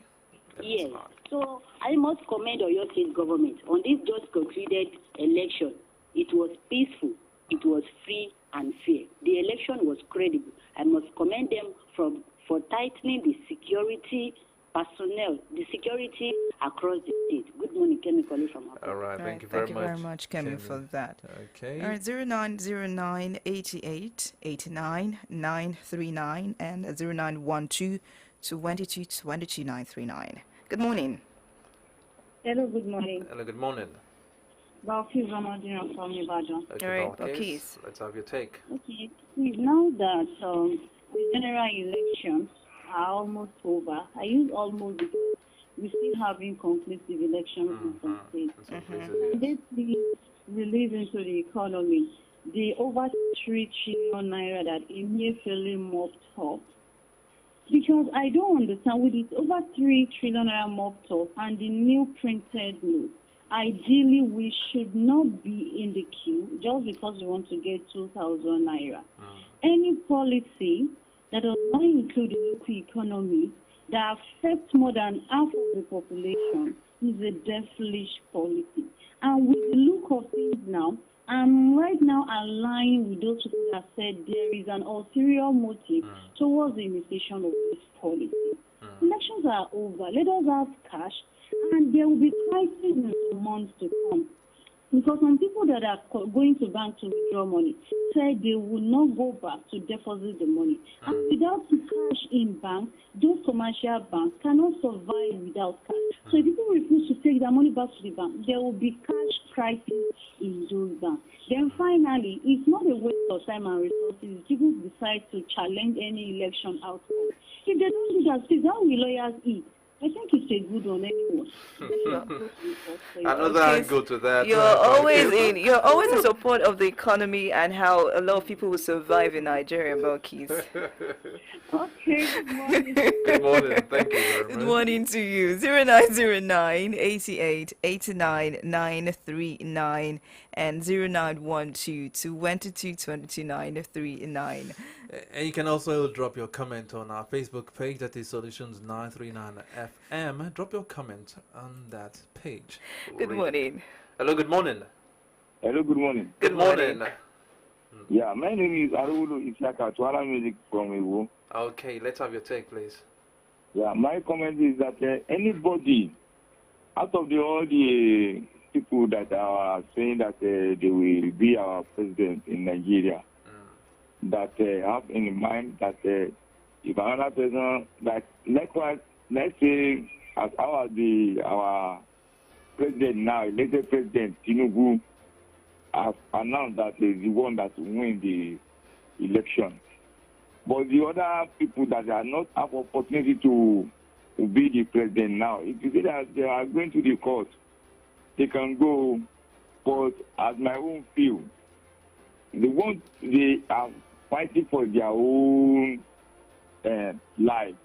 Speaker 14: Yes. So I must commend Oyo State government on this just concluded election. It was peaceful, it was free and fair. The election was credible. I must commend them for tightening the security personnel, the security across the state. Good morning, Kemi Kole from Akwa.
Speaker 10: All right, thank you
Speaker 1: Thank you very much, Kemi, for that.
Speaker 10: Okay.
Speaker 1: All right, 0909 88 89 939 and 0912 22 22 939. Good morning.
Speaker 15: Hello, good morning.
Speaker 10: Hello, good morning.
Speaker 15: Balkis Ramadina from Ibadan.
Speaker 10: Okay,
Speaker 1: All right,
Speaker 10: Balkis, let's have your take.
Speaker 15: Okay, please, now that the general elections are almost over, I use almost because we still have inconclusive elections in some states. And they please release into the economy the over 3 trillion naira that Emefiele mopped up. Because I don't understand, with it over 3 trillion naira mopped up and the new printed note, ideally we should not be in the queue just because we want to get 2,000 naira. Any policy that does not include the local economy that affects more than half of the population is a devilish policy. And with the look of things now, I'm right now aligning with those people that said there is an ulterior motive towards the initiation of this policy. Elections are over. Let us have cash, and there will be crises in the months to come. Because some people that are going to bank to withdraw money said they will not go back to deposit the money. And without cash in bank, those commercial banks cannot survive without cash. So if people refuse to take their money back to the bank, there will be cash crisis in those banks. Then finally, it's not a waste of time and resources if people decide to challenge any election outcome. If they don't do that, please, how will lawyers eat? I think it's a good one anyway.
Speaker 10: Another angle to that.
Speaker 1: You're always in support of the economy and how a lot of people will survive in Nigeria, Balkis.
Speaker 15: Okay, good morning.
Speaker 10: Good morning. Thank you very much.
Speaker 1: Good morning to you. 0909 88 89 939 and 0912 22 22 939.
Speaker 10: And you can also drop your comment on our Facebook page, that is Solutions 939 FM. Drop your comment on that page.
Speaker 1: Good morning.
Speaker 10: Hello, good morning.
Speaker 16: Hello, good morning.
Speaker 10: Good morning.
Speaker 16: Yeah, my name is Arulu Isaka, Twala Music from Iwo.
Speaker 10: Okay, let's have your take, please.
Speaker 16: Yeah, my comment is that anybody, out of all the people that are saying that they will be our president in Nigeria, that have in mind that if another person, like likewise, let's say as our president now, elected president Tinubu, has announced that is the one that will win the election. But the other people that are not have opportunity to be the president now, if you say that they are going to the court, they can go. But as my own view, they are fighting for their own life.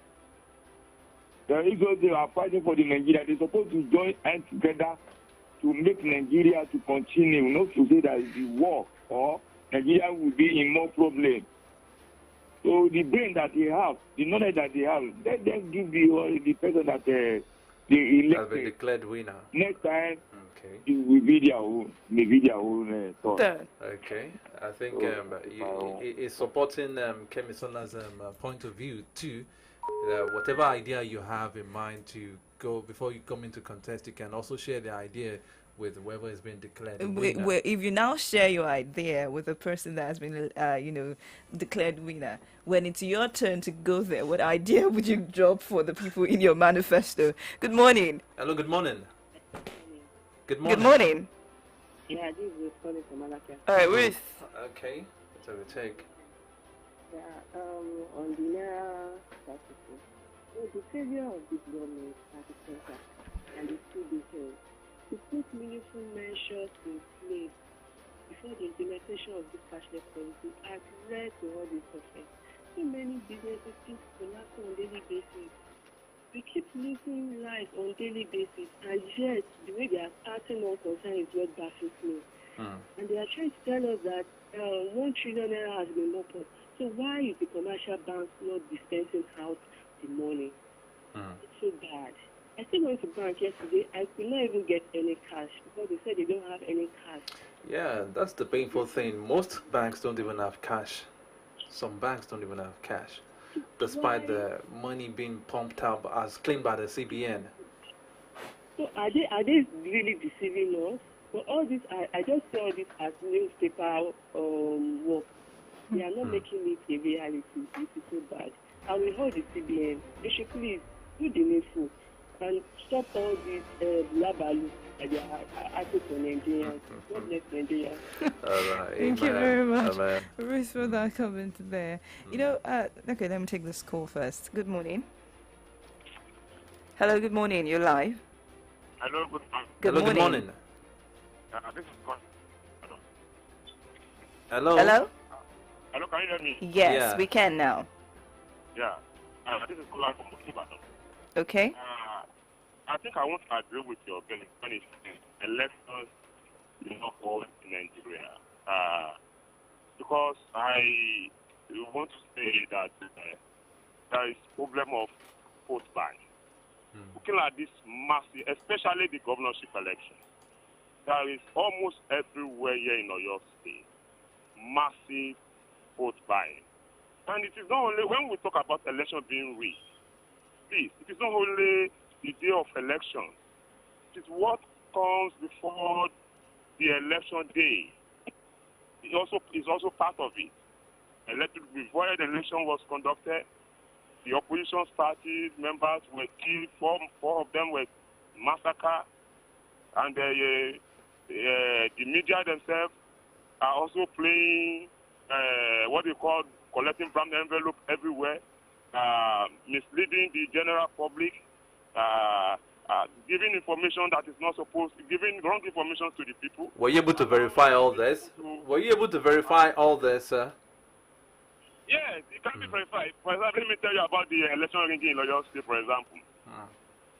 Speaker 16: If they are fighting for the Nigeria, they're supposed to join hands together to make Nigeria to continue, not to say that it's the war or Nigeria will be in more problems. So the brain that they have, the knowledge that they have, let them give the person that the
Speaker 10: Has been declared winner.
Speaker 16: Next time,
Speaker 10: okay,
Speaker 16: it will be their own.
Speaker 10: Turn. Okay, I think it's supporting Kemisola's point of view too. Whatever idea you have in mind to go before you come into contest, you can also share the idea with whoever has been declared winner.
Speaker 1: If you now share your idea with a person that has been, declared winner, when it's your turn to go there, what idea would you drop for the people in your manifesto? Good morning.
Speaker 10: Hello, good morning. Good morning.
Speaker 1: Good morning.
Speaker 17: Yeah, this is calling from Malacca.
Speaker 1: All right, Ruth.
Speaker 10: Okay, so we take.
Speaker 17: Yeah, on the Naira practices, the failure of this government at the center and the CBN to put meaningful measures in place before the implementation of this cashless policy has led to all this suffering. So many businesses keep collapsing on a daily basis. We keep losing lives on a daily basis, and yet the way they are acting on concern is what baffles me. And they are trying to tell us that 1 trillion naira has been locked up. So why is the commercial banks not dispensing out the money? It's so bad. I still went to bank yesterday. I could not even get any cash because they said they don't have any cash.
Speaker 10: Yeah, that's the painful thing. Most banks don't even have cash. Some banks don't even have cash, despite the money being pumped out as claimed by the CBN.
Speaker 17: So are they really deceiving us? But all this, I just saw this as newspaper work. They are not making it a reality. This is so bad. I will hold the CBN. They should please do the needful and stop all these blabalu that they are acting for Nigerians. God bless Nigeria.
Speaker 1: Thank you very much, Ruth, for that comment there. Okay, let me take this call first. Good morning. Hello, good morning. You're live.
Speaker 18: Hello, good morning.
Speaker 1: Good morning.
Speaker 18: This is Con.
Speaker 10: Hello.
Speaker 1: Hello.
Speaker 18: Hello, can you hear me?
Speaker 1: Yes, we can now.
Speaker 18: Yeah. This is Kola from Ibadan.
Speaker 1: Okay.
Speaker 18: I think I want to agree with your opinion when it's elections do not hold in Nigeria. Because I want to say that there is problem of vote buying. Looking at this massive, especially the governorship election, there is almost everywhere here in Oyo State massive vote buying. And it is not only when we talk about election being rigged, please, it is not only the day of election. It is what comes before the election day. It is also part of it. Before the election was conducted, the opposition party members were killed. Four of them were massacred, and the media themselves are also playing what they call collecting from the envelope everywhere, misleading the general public, giving information that is not supposed to, giving wrong information to the people.
Speaker 10: Were you able to verify all this? Sir?
Speaker 18: Yes, it can be verified. For example, let me tell you about the election rigging in Oyo State, for example.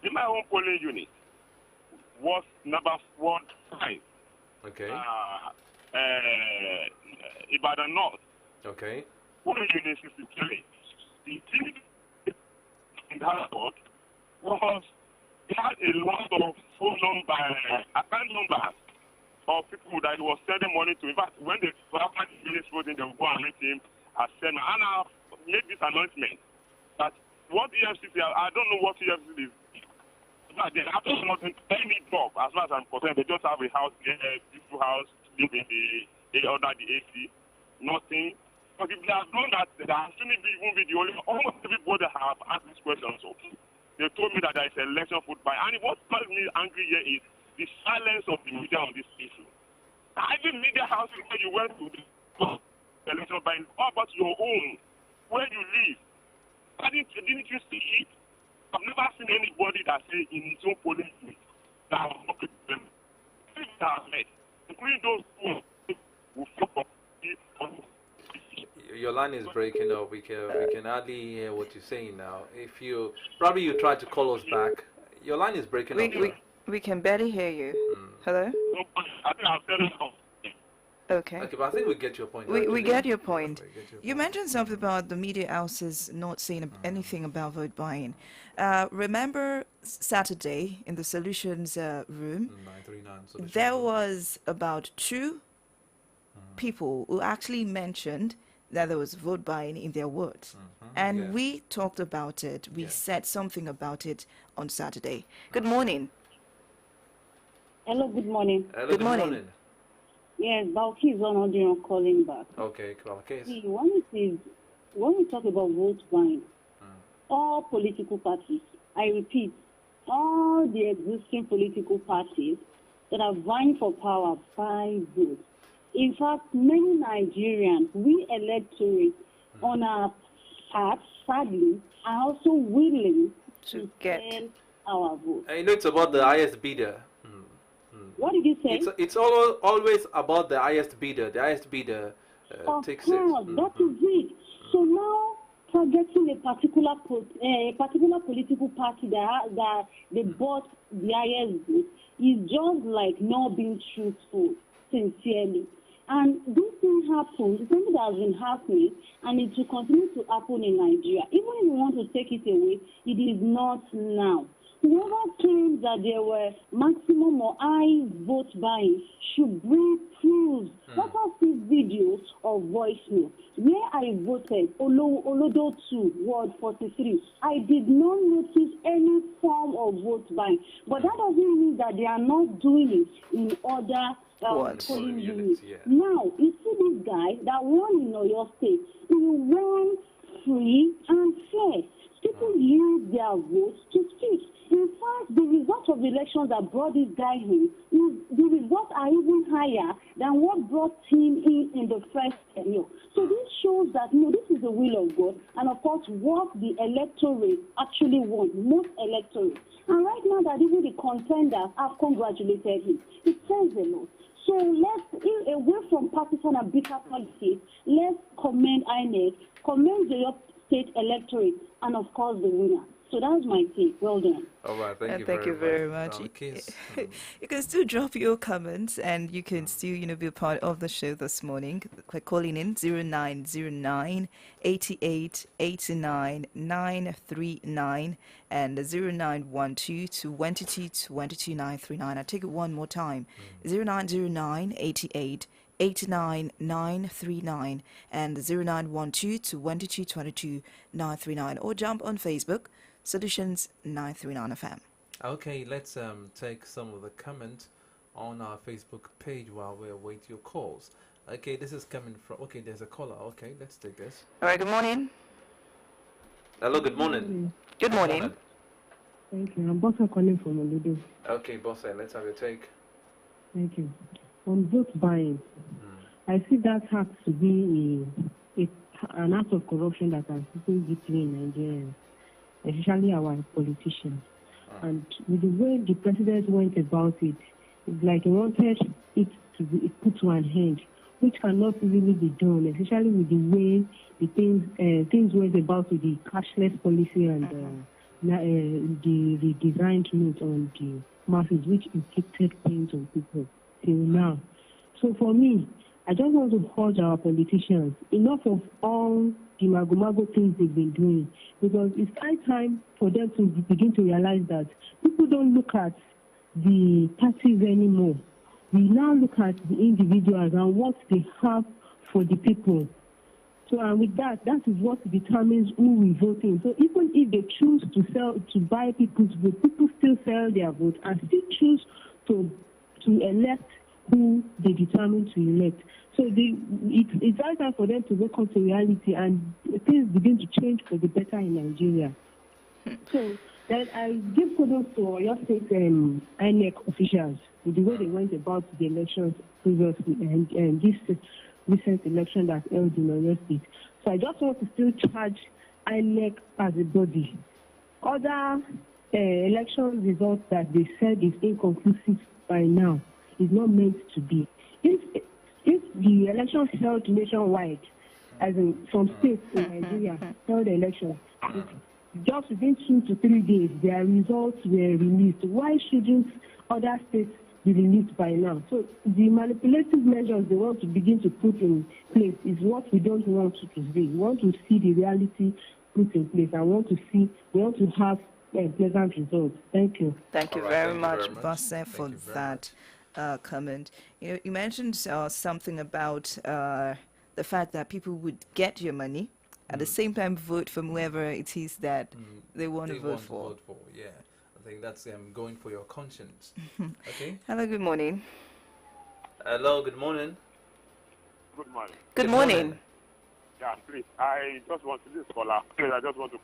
Speaker 18: In my own polling unit was number 15.
Speaker 10: Okay.
Speaker 18: Ibadan North.
Speaker 10: Okay.
Speaker 18: Polling unit 63. The thing in that court was they had a lot of phone account numbers of people that he was sending money to. In fact, when they after the village voting, they would go and meet him as sender. And I made this announcement that what the EFCC, I don't know what EFCC is. But they have not any job as far as I'm concerned. They just have a house, a beautiful house, live in under the AC, nothing. But if they have done that, they shouldn't even be the only. Almost everybody have asked these questions. Okay. They told me that there is election food buy. And what makes me angry here is the silence of the media on this issue. Every media house where you went to the election buying, how about your own, where you live? Didn't you see it? I've never seen anybody that say in his own polling unit that I'm not with them. Including those who will fuck up.
Speaker 10: Your line is breaking up. We can hardly hear what you're saying now. If you try to call us back. Your line is breaking up.
Speaker 1: We can barely hear you. Hello?
Speaker 18: I think I've said it.
Speaker 1: Okay.
Speaker 10: Okay, but I think we get your point.
Speaker 1: We get your point. You mentioned something about the media houses not saying anything about vote buying. Remember Saturday in the Solutions room,
Speaker 10: 939
Speaker 1: there was about 2 people who actually mentioned that there was vote buying in their words. And we talked about it. We said something about it on Saturday. Good morning.
Speaker 15: Hello, good morning.
Speaker 10: Hello,
Speaker 1: good morning.
Speaker 15: Yes, Balki is on audio calling back.
Speaker 10: Okay, Balki.
Speaker 15: See, when we talk about vote buying, all political parties, I repeat, all the existing political parties that are vying for power buy votes. In fact, many Nigerians, we electorate on our part, sadly, are also willing to sell our vote.
Speaker 10: I know it's about the highest bidder.
Speaker 15: What did you say?
Speaker 10: It's always about the highest bidder. The highest bidder takes it.
Speaker 15: That is it. So now, targeting a particular political party that they bought the highest vote is just like not being truthful, sincerely. And this thing happens, it's something that has been happening, and it will continue to happen in Nigeria. Even if we want to take it away, it is not now. Whoever claims that there were maximum or high vote buying should bring proofs. Let us see videos of voice notes. Where I voted, Olodo 2, Ward 43, I did not notice any form of vote buying. But that doesn't mean that they are not doing it in other polling units. Now, you see this guy that won in Oyo State, he won free and fair. People use their votes to speak. In fact, the result of the elections that brought this guy in, the results are even higher than what brought him in the first tenure. So this shows that, this is the will of God, and of course, what the electorate actually want, most electorate. And right now that even the contenders have congratulated him, it says a lot. So let's, away from partisan and bitter politics, let's commend INEC, commend the state electorate, and of course the winner. So that was my take. Well done.
Speaker 10: All right, thank
Speaker 1: you very much. You can still drop your comments, and you can still, be a part of the show this morning. By calling in 0909 88 89 939 and 0912 22 22 939. I take it one more time. 0909 88 89 939 and 0912 22 22 939, or jump on Facebook, Solutions 939 FM.
Speaker 10: Okay, let's take some of the comments on our Facebook page while we await your calls. Okay, this is coming from, there's a caller. Okay, let's take this.
Speaker 1: All right, good morning.
Speaker 10: Hello, good morning.
Speaker 1: Good morning.
Speaker 19: Thank you. I'm Bossa calling from Oludo.
Speaker 10: Okay, Bossa, let's have your take.
Speaker 19: Thank you. On vote buying, I see that has to be an act of corruption that has happened deeply in Nigeria, especially our politicians. And with the way the president went about it, it's like he wanted it to be put to an end, which cannot really be done, especially with the way the things went about with the cashless policy and the designed note on the masses, which inflicted pain on people till now. So for me, I just want to urge our politicians, enough of all the mago things they've been doing, because it's high time for them to begin to realize that people don't look at the parties anymore. We now look at the individuals and what they have for the people. So, and with that is what determines who we vote in. So even if they choose to buy people's vote, people still sell their vote and still choose to elect who they determine to elect. So it's high time for them to wake up to reality and things begin to change for the better in Nigeria. So then I give kudos to your state INEC officials with the way they went about the elections previously and this recent election that held in Oyo State. So I just want to still charge INEC as a body. Other election results that they said is inconclusive by now is not meant to be. If the election held nationwide, as in some states in Nigeria held the election, just within 2 to 3 days, their results were released. Why shouldn't other states be released by now. So the manipulative measures they want to begin to put in place is what we don't want to see. We want to see the reality put in place. We want to have pleasant results. Thank you.
Speaker 1: Thank you very much, Bosse, for that comment. You mentioned something about the fact that people would get your money, at the same time vote for whoever it is that they want to vote for.
Speaker 10: Yeah. I think that's going for your conscience. Okay.
Speaker 1: Hello, good morning.
Speaker 10: Hello, good morning.
Speaker 18: Good morning.
Speaker 1: Good morning.
Speaker 18: Yeah, please. I just want to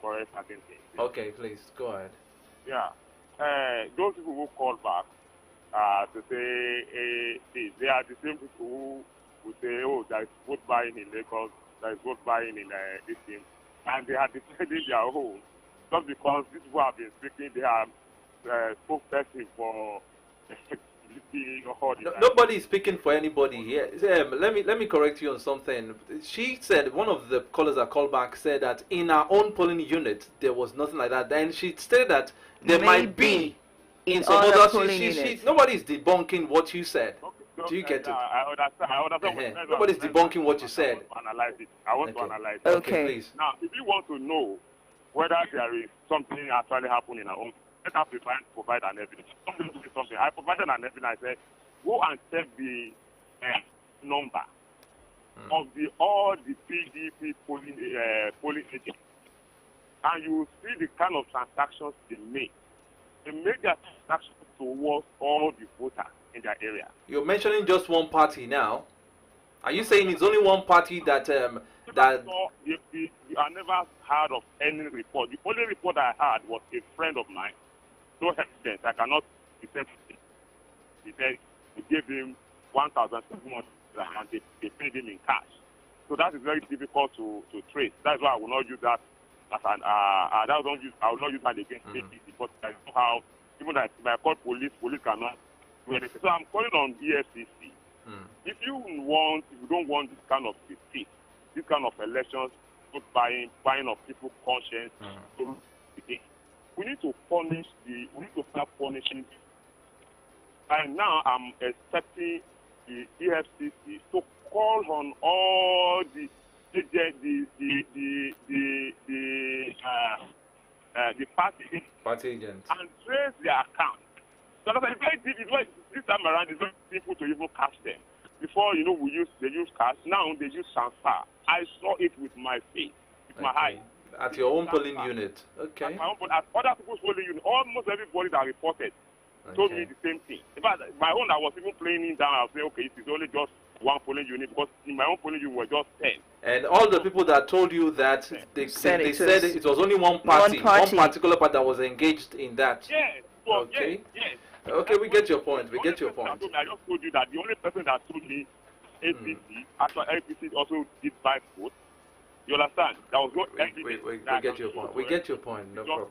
Speaker 18: correct certain things.
Speaker 10: Okay, please go ahead.
Speaker 18: Yeah. Those people who call back to say they are the same people who say, oh, there is vote buying in Lagos, there is vote buying in this thing, and they are defending their own just because these people have been speaking. They are spokesperson for
Speaker 10: nobody is speaking for anybody here. Let me correct you on something. She said, one of the callers that called back said that in our own polling unit there was nothing like that. Then she stated that there might be in some other polling units. Nobody is debunking what you said. Do you get it?
Speaker 18: I understand.
Speaker 10: Nobody's debunking what you said.
Speaker 18: I want to analyze it.
Speaker 10: Okay, please.
Speaker 18: Now, if you want to know whether there is something actually happening in our own, let us provide an evidence. Something. I provided an evidence. I said, go and check the number of all the PDP polling agents, and you will see the kind of transactions they make. They make their transactions towards all the voters in their area.
Speaker 10: You're mentioning just one party now. Are you saying it's only one party that
Speaker 18: I never heard of any report. The only report I had was a friend of mine. No evidence. I cannot defend him. He said he gave him 1,700 and they paid him in cash. So that is very difficult to trace. That's why I will not use that as an I will not use that against APC because I know how even if I call police cannot do anything. So I'm calling on EFCC. If you don't want this kind of defeat, this kind of elections, buying of people's conscience, we need to start punishing. And now I'm expecting the EFCC to call on all the party agents and trace their account. So that's very difficult. This time around, it's very difficult to even catch them. Before, they use cash. Now they use transfer. I saw it with my face, with my eyes.
Speaker 10: At your own polling unit. Okay.
Speaker 18: At other people's polling unit, almost everybody that reported told me the same thing. In fact, my own, I was even playing it down. I was saying, okay, it is only just one polling unit because in my own polling unit were just 10.
Speaker 10: And all the people that told you that they said it was only one party, one particular party that was engaged in that.
Speaker 18: Yes. Well, okay. Yes.
Speaker 10: Okay, we get your point. I just told
Speaker 18: you that the only person that told me APC, actually APC also did buy votes. You understand? That was not
Speaker 10: we get your point. We get your point. No problem.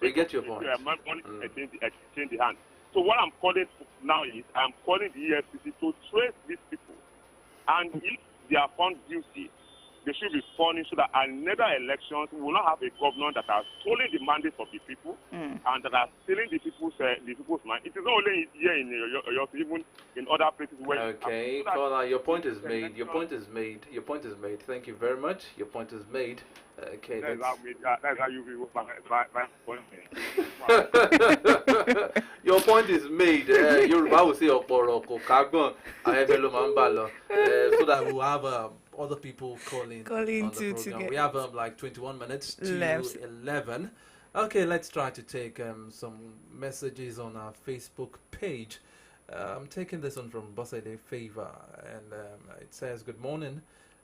Speaker 10: We get your point.
Speaker 18: Exchange the hand. So what I'm calling now is I'm calling the EFCC to trace these people, and if they are found guilty, they should be punished so that in another elections we will not have a government that has stolen the mandate of the people and that are stealing the people's mind. It is not only here in York, even in other places where.
Speaker 10: Okay, caller, your point is made. Your point is made. Your point is made. Thank you very much. Your point is made. Okay,
Speaker 18: that's how you view my point.
Speaker 10: Your point is made. Yoruba will say "Oporoko Kagbon," so that we'll have other people calling on the program. We have like 21 minutes to 11. Okay, let's try to take some messages on our Facebook page. I'm taking this one from Bossede Favor, and it says, "Good morning.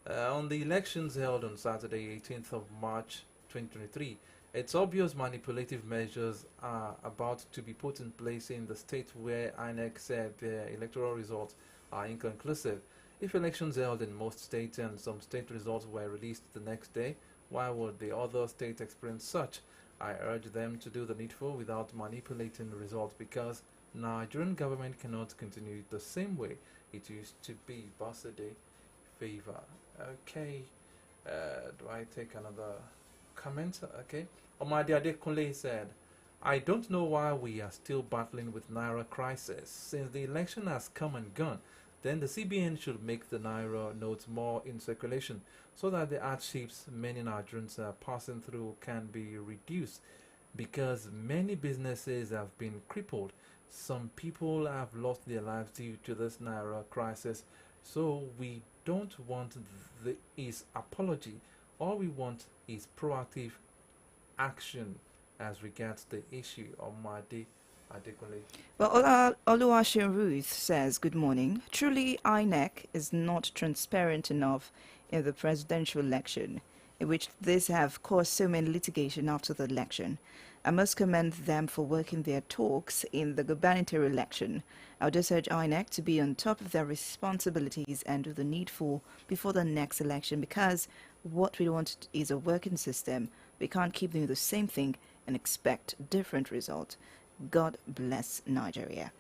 Speaker 10: On the elections held on Saturday, 18th of March 2023, it's obvious manipulative measures are about to be put in place in the state where INEC said their electoral results are inconclusive. If elections held in most states and some state results were released the next day, why would the other states experience such? I urge them to do the needful without manipulating the results because Nigerian government cannot continue the same way it used to be." Bossede Favor. Okay. Do I take another comment? Okay. Omadi Adekunle said, I don't know why we are still battling with Naira crisis. Since the election has come and gone, then the CBN should make the Naira notes more in circulation so that the hardships many Nigerians are passing through can be reduced, because many businesses have been crippled. Some people have lost their lives due to this Naira crisis. So we don't want his apology. All we want is proactive action as regards the issue of Madi Adekunle.
Speaker 1: Well, Oluwaseun Ruth says, good morning. Truly, INEC is not transparent enough in the presidential election, in which these have caused so many litigation after the election. I must commend them for working their talks in the gubernatorial election. I would just urge INEC to be on top of their responsibilities and do the needful before the next election, because what we want is a working system. We can't keep doing the same thing and expect different results. God bless Nigeria.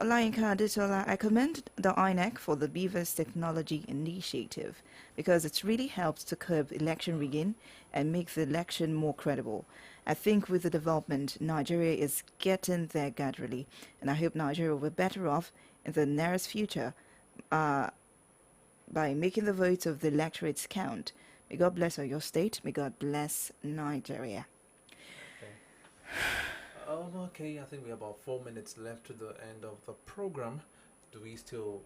Speaker 1: Olayinka Adetola, I commend the INEC for the Beavers Technology Initiative, because it really helps to curb election rigging and make the election more credible. I think with the development, Nigeria is getting there gradually, and I hope Nigeria will be better off in the nearest future by making the votes of the electorates count. May God bless your state. May God bless Nigeria.
Speaker 10: Okay, I think we have about 4 minutes left to the end of the program. Do we still...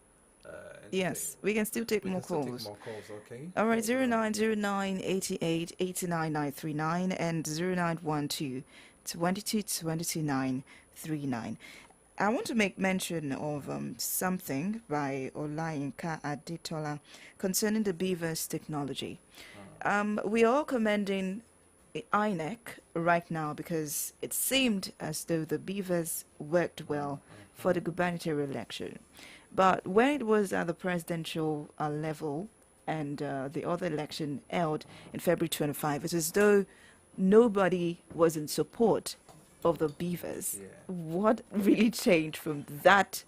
Speaker 1: yes, we can still take more calls.
Speaker 10: Okay.
Speaker 1: All right, 0909 88 89 939 and 0912 22 22 939. I want to make mention of something by Olayinka Adetola concerning the Beavers technology. We are commending INEC right now because it seemed as though the Beavers worked well for the gubernatorial election. But when it was at the presidential level and the other election held in February 25, it's as though nobody was in support of the Beavers. Yeah. What really changed from that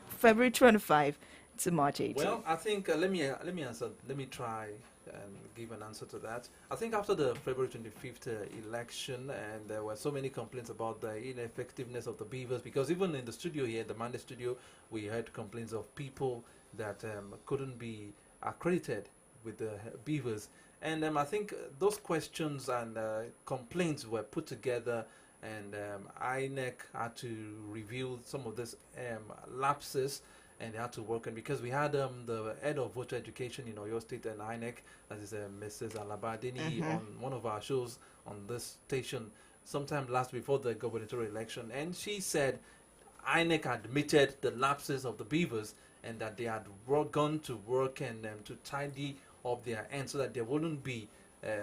Speaker 1: February 25 to March 18?
Speaker 10: Well, I think let me answer. Let me try and give an answer to that. I think after the February 25th election, and there were so many complaints about the ineffectiveness of the Beavers, because even in the studio here, the Monday studio, we heard complaints of people that couldn't be accredited with the Beavers. And I think those questions and complaints were put together, and INEC had to review some of these lapses, and they had to work on, because we had the head of voter education in Oyo State and INEC, that is Mrs. Alabadini, on one of our shows on this station sometime last before the gubernatorial election, and she said INEC admitted the lapses of the Beavers and that they had gone to work and to tidy up their end so that there wouldn't be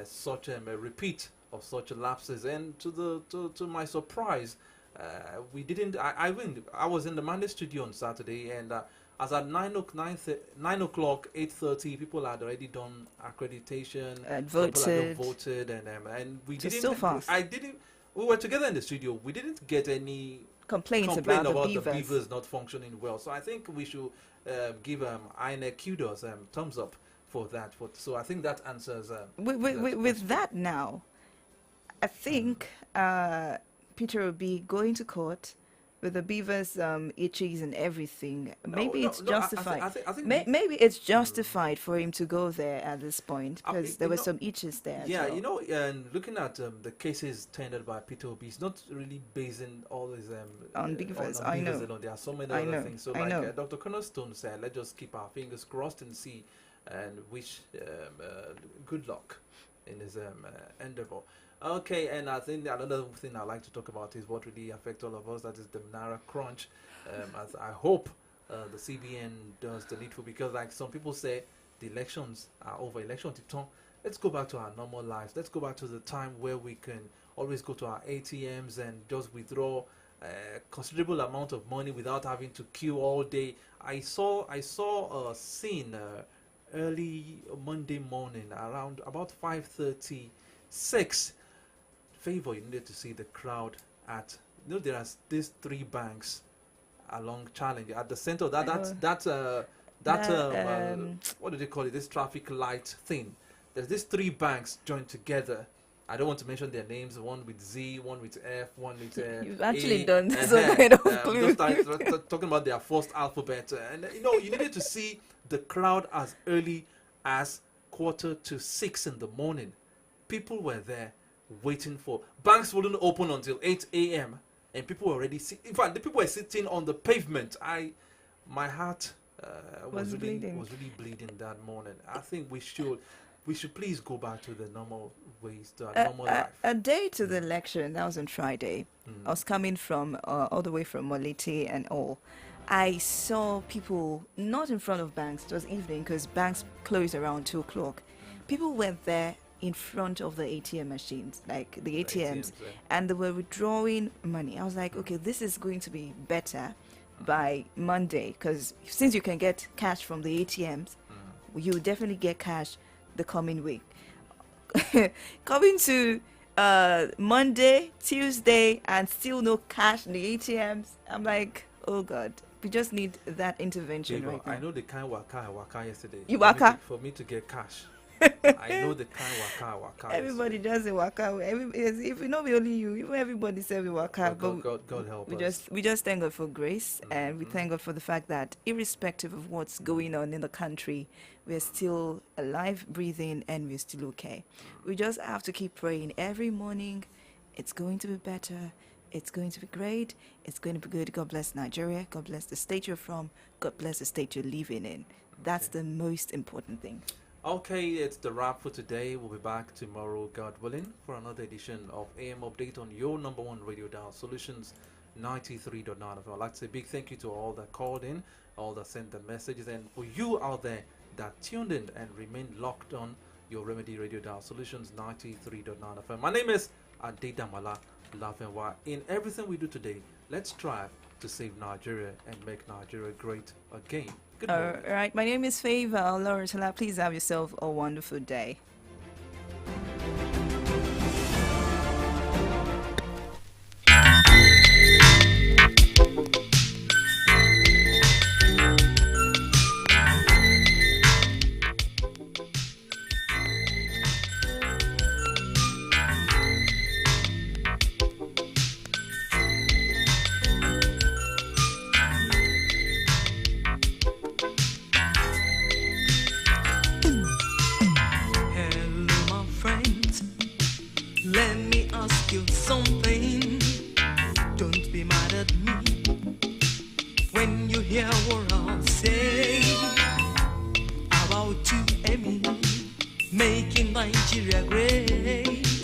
Speaker 10: such a repeat of such lapses. And to my surprise, we didn't. I was in the Monday studio on Saturday, and as at 9 o'clock, 8:30, people had already done accreditation, voted, and we didn't.
Speaker 1: Still fast.
Speaker 10: We were together in the studio. We didn't get any
Speaker 1: complaints
Speaker 10: about
Speaker 1: the
Speaker 10: Beavers not functioning well. So I think we should give INEC kudos, thumbs up for that. So I think that answers.
Speaker 1: With that now, I think Peter will be going to court with the Beavers itches and everything. Maybe it's justified.
Speaker 10: I think
Speaker 1: maybe it's justified for him to go there at this point, because there were some itches there.
Speaker 10: Yeah, and looking at the cases tendered by Peter Obi, he's not really basing all his
Speaker 1: on Beavers.
Speaker 10: I know. There are so many other things. So like Dr. Cornerstone said, let's just keep our fingers crossed and see, and wish good luck in his endeavor. Okay, and I think another thing I'd like to talk about is what really affects all of us, that is the Naira crunch. As I hope the CBN does the needful, because like some people say, the elections are over, election to turn. Let's go back to our normal lives. Let's go back to the time where we can always go to our ATMs and just withdraw a considerable amount of money without having to queue all day. I saw a scene early Monday morning around about 5:36. Favor, you needed to see the crowd at, there are these three banks along Challenge at the center of what do they call it, this traffic light thing. There's these three banks joined together I don't want to mention their names. One with Z, one with F, one with
Speaker 1: You've actually
Speaker 10: A,
Speaker 1: done some kind of clue.
Speaker 10: Talking about their first alphabet, and you needed to see the crowd as early as 5:45 in the morning. People were there waiting for. Banks wouldn't open until 8 a.m. and people were already. In fact, the people were sitting on the pavement. My heart was really bleeding that morning. I think we should please go back to the normal ways, to our normal life.
Speaker 1: A day to the election, that was on Friday. I was coming from all the way from Molete and all. I saw people not in front of banks. It was evening because banks closed around 2 o'clock. People were there in front of the ATM machines, like the ATMs, and they were withdrawing money. I was like, okay, this is going to be better by Monday, because since you can get cash from the ATMs, you will definitely get cash the coming week. Coming to Monday, Tuesday, and still no cash in the ATMs. I'm like, oh God, we just need that intervention right now.
Speaker 10: I know the kind waka yesterday.
Speaker 1: You waka?
Speaker 10: For me to get cash. I know the kind waka.
Speaker 1: Everybody does the waka. If it not be only you, even everybody says we waka.
Speaker 10: But God help us.
Speaker 1: We just thank God for grace, and we thank God for the fact that irrespective of what's going on in the country, we're still alive, breathing, and we're still okay. We just have to keep praying every morning. It's going to be better. It's going to be great. It's going to be good. God bless Nigeria. God bless the state you're from. God bless the state you're living in. That's the most important thing.
Speaker 10: Okay, it's the wrap for today. We'll be back tomorrow, God willing, for another edition of AM Update on your number one radio dial, Solutions 93.9 FM. I'd like to say a big thank you to all that called in, all that sent the messages, and for you out there that tuned in and remained locked on your Remedy Radio dial, Solutions 93.9 FM. My name is Adedamala Lafenwa. In everything we do today, let's strive to save Nigeria and make Nigeria great again. Good morning.
Speaker 1: All right, my name is Favor Lorentala. Please have yourself a wonderful day.
Speaker 20: Let me ask you something. Don't be mad at me when you hear what I'll say about you and me, making Nigeria great.